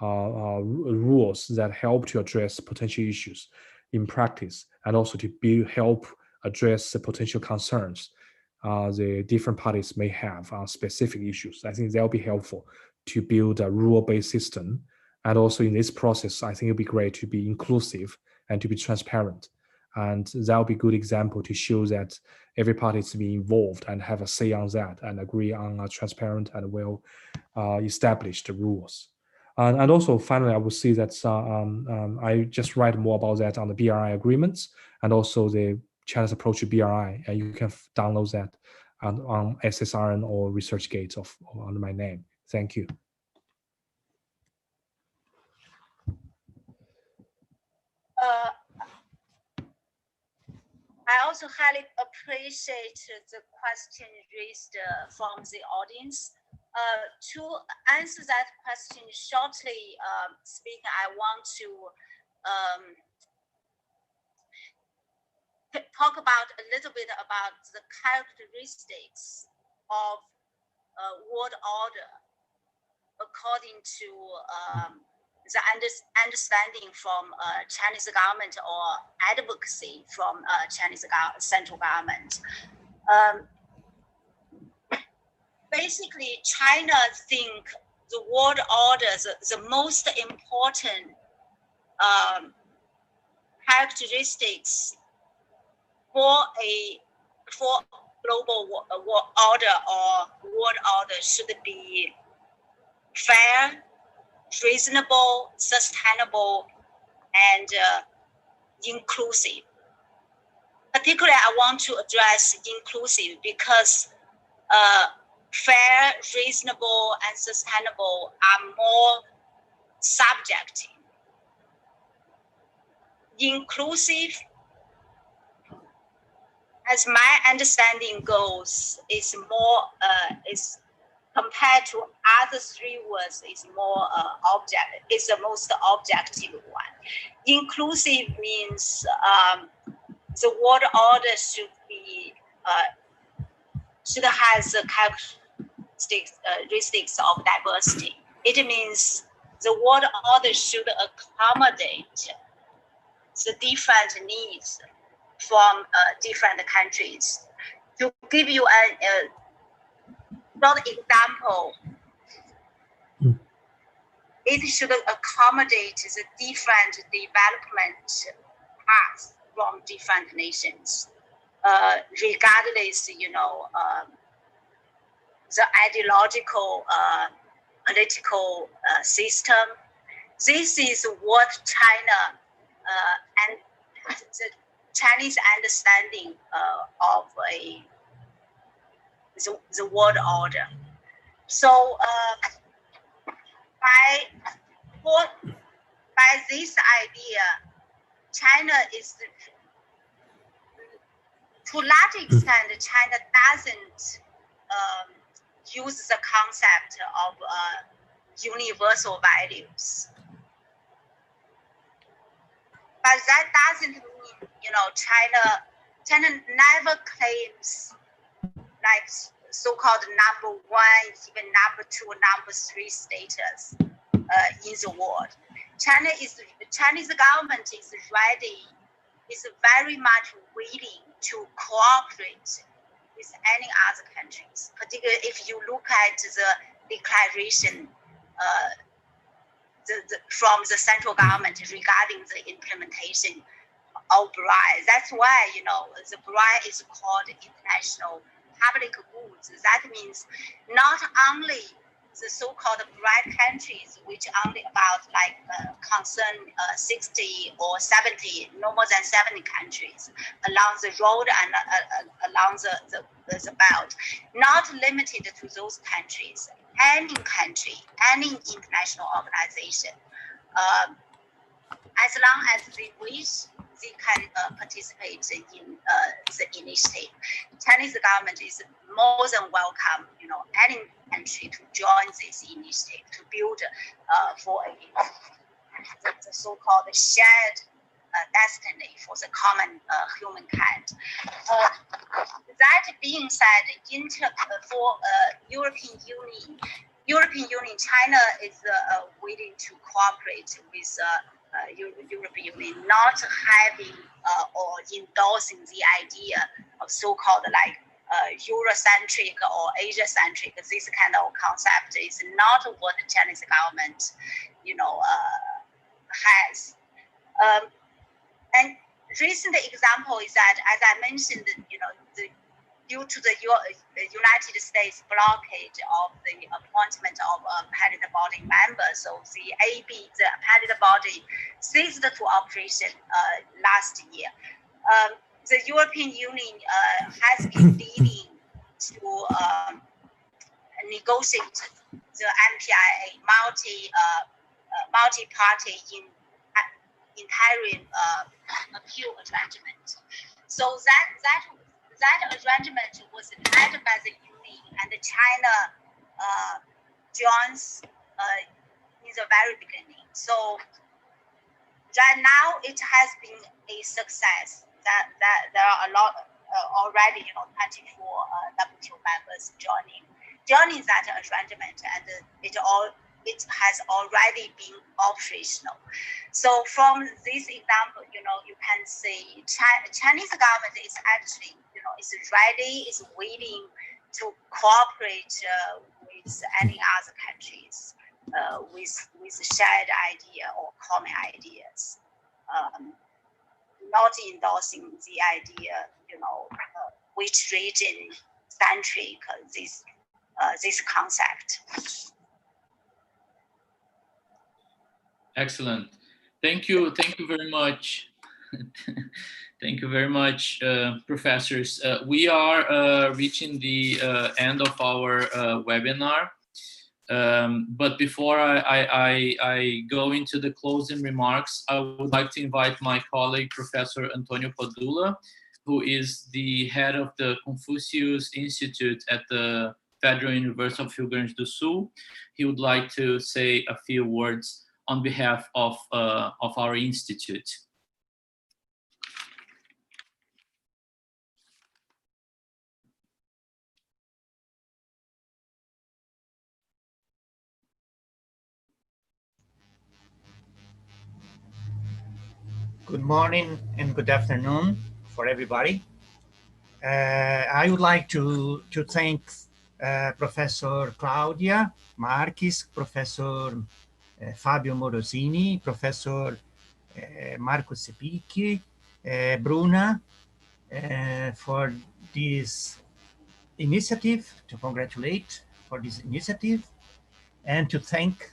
rules that help to address potential issues in practice, and also to help address the potential concerns the different parties may have on specific issues. I think that'll be helpful to build a rule-based system. And also in this process, I think it'd be great to be inclusive and to be transparent. And that'll be a good example to show that every party is to be involved and have a say on that and agree on a transparent and well established rules. And also, finally, I will see that I just write more about that on the BRI agreements and also the China's approach to BRI. And you can download that on SSRN or ResearchGate under my name. Thank you. I also highly appreciate the question raised from the audience. To answer that question shortly speaking, I want to talk about a little bit about the characteristics of world order according to the understanding from Chinese government or advocacy from Chinese central government. Basically, China think the world order, the most important characteristics for global world order or world order should be fair, reasonable, sustainable, and inclusive. Particularly, I want to address inclusive because fair, reasonable, and sustainable are more subjective. Inclusive, as my understanding goes, is more is compared to other three words, is more is the most objective one. Inclusive means the world order should be should have the characteristics of diversity. It means the world order should accommodate the different needs from different countries. To give you a short example, it should accommodate the different development paths from different nations, regardless, the ideological, political system. This is what China and the Chinese understanding of the world order. So by this idea, China is, to a large extent, China doesn't use the concept of universal values. But that doesn't mean, China never claims like so-called number one, even number two, number three status in the world. Chinese government is ready, is very much willing to cooperate with any other countries. Particularly if you look at the declaration from the central government regarding the implementation of BRI. That's why, the BRI is called international public goods. That means not only the so-called BRI countries, which only about concern 60 or 70, no more than 70 countries along the road and along the belt, not limited to those countries. Any country, any international organization, as long as they wish, they can participate in the initiative. Chinese government is more than welcome, any country to join this initiative to build for the so-called shared destiny for the common humankind. That being said, for European Union, China is willing to cooperate with European Union, not having or endorsing the idea of so-called Eurocentric or Asia-centric. This kind of concept is not what the Chinese government, has. And recent example is that, as I mentioned, the due to the United States blockade of the appointment of appellate body members. So the appellate body ceased to operation last year. The European Union has been dealing to negotiate the MPIA multi-party interim appeal arrangement. So that arrangement was led by the Union, and China joins in the very beginning. So right now it has been a success. That there are a lot already, 24 WTO members joining that arrangement, and it has already been operational. So from this example, you can see Chinese government is actually, is ready, is willing to cooperate with any other countries with shared idea or common ideas. Not endorsing the idea, which region centric this concept. Excellent. Thank you very much. Thank you very much, professors. We are reaching the end of our webinar. But before I go into the closing remarks, I would like to invite my colleague, Professor Antonio Padula, who is the head of the Confucius Institute at the Federal University of Rio Grande do Sul. He would like to say a few words on behalf of our institute. Good morning and good afternoon for everybody. I would like to thank Professor Claudia Marques, Professor Fabio Morosini, Professor Marco Sepicchi, Bruna, for this initiative, to congratulate for this initiative, and to thank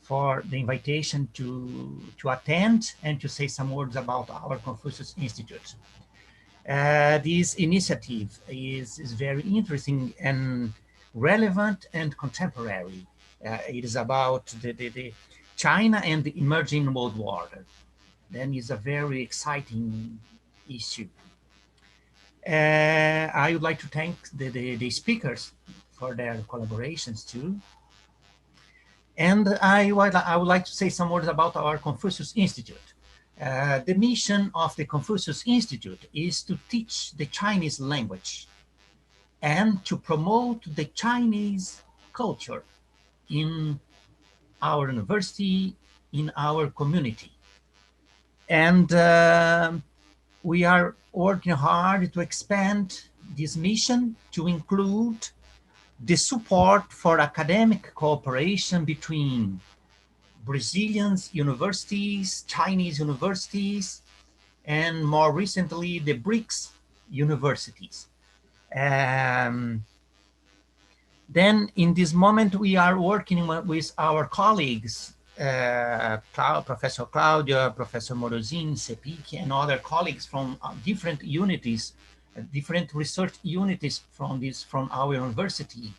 for the invitation to attend and to say some words about our Confucius Institute. This initiative is very interesting and relevant and contemporary. It is about the China and the emerging world order. Then is a very exciting issue. I would like to thank the speakers for their collaborations too. And I would like to say some words about our Confucius Institute. The mission of the Confucius Institute is to teach the Chinese language and to promote the Chinese culture in our university, in our community. And we are working hard to expand this mission to include the support for academic cooperation between Brazilian universities, Chinese universities, and more recently, the BRICS universities. Then in this moment, we are working with our colleagues, Professor Claudia, Professor Morosini, Sepicchi, and other colleagues from different unities, different research unities from our university,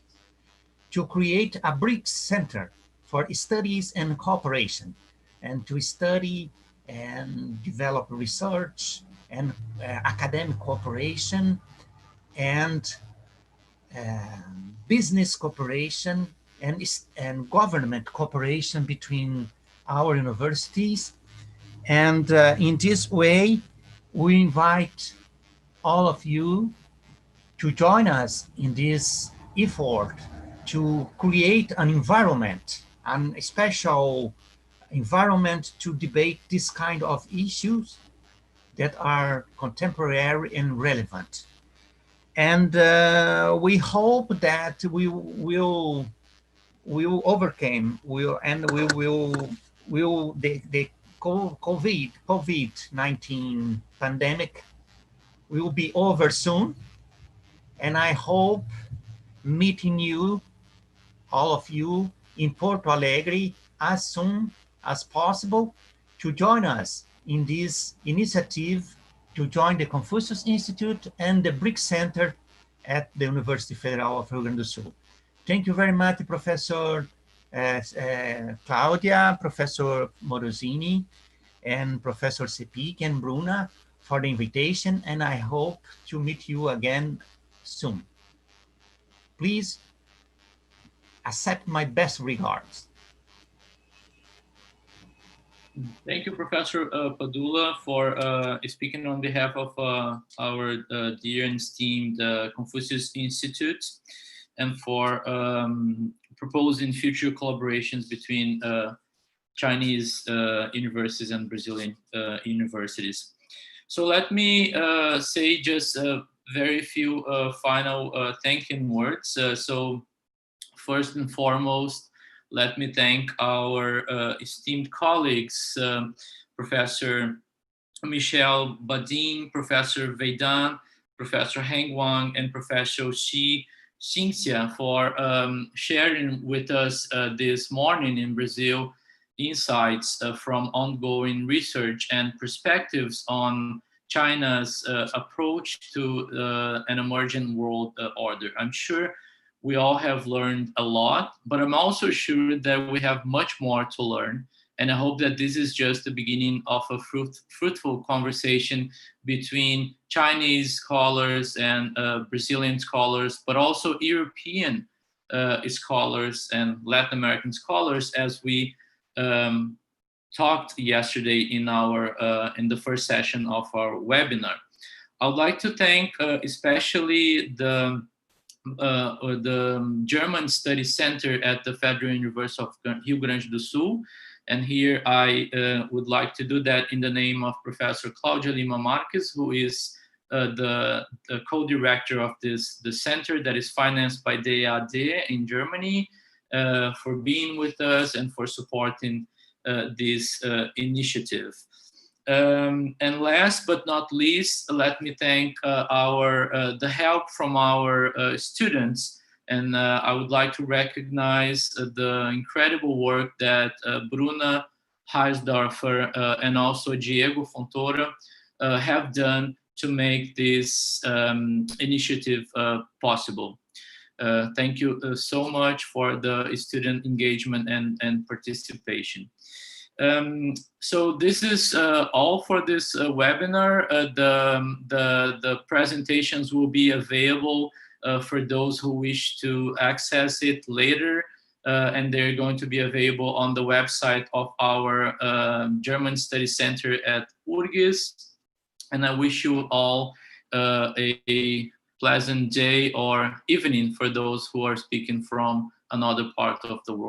to create a BRICS Center for studies and cooperation, and to study and develop research and academic cooperation and business cooperation and government cooperation between our universities. And in this way, we invite all of you to join us in this effort to create an environment, a special environment to debate this kind of issues that are contemporary and relevant. And we hope that we will overcome, the COVID-19 pandemic will be over soon. and I hope meeting you, all of you, in Porto Alegre as soon as possible to join us in this initiative to join the Confucius Institute and the BRIC Center at the University Federal of Rio Grande do Sul. Thank you very much, Professor Claudia, Professor Morosini, and Professor Sepik and Bruna for the invitation, and I hope to meet you again soon. Please accept my best regards. Thank you, Professor Padula, for speaking on behalf of our dear and esteemed Confucius Institute, and for proposing future collaborations between Chinese universities and Brazilian universities. So let me say just very few final thanking words. So first and foremost, let me thank our esteemed colleagues, Professor Michel Badin, Professor Veidan, Professor Heng Wang, and Professor Xi Xinxia for sharing with us this morning in Brazil insights from ongoing research and perspectives on China's approach to an emerging world order. I'm sure we all have learned a lot, but I'm also sure that we have much more to learn. And I hope that this is just the beginning of a fruitful conversation between Chinese scholars and Brazilian scholars, but also European scholars and Latin American scholars, as we talked yesterday in in the first session of our webinar. I would like to thank especially the German Studies Center at the Federal University of Rio Grande do Sul. And here I would like to do that in the name of Professor Claudia Lima Marques, who is the co-director of the center that is financed by DAAD in Germany, for being with us and for supporting this initiative. And last but not least, let me thank the help from our students. And I would like to recognize the incredible work that Bruna Heisdorfer and also Diego Fontoura have done to make this initiative possible. Thank you so much for the student engagement and participation. So this is all for this webinar. The presentations will be available for those who wish to access it later, and they're going to be available on the website of our German Studies Center at URGS. And I wish you all a pleasant day or evening for those who are speaking from another part of the world.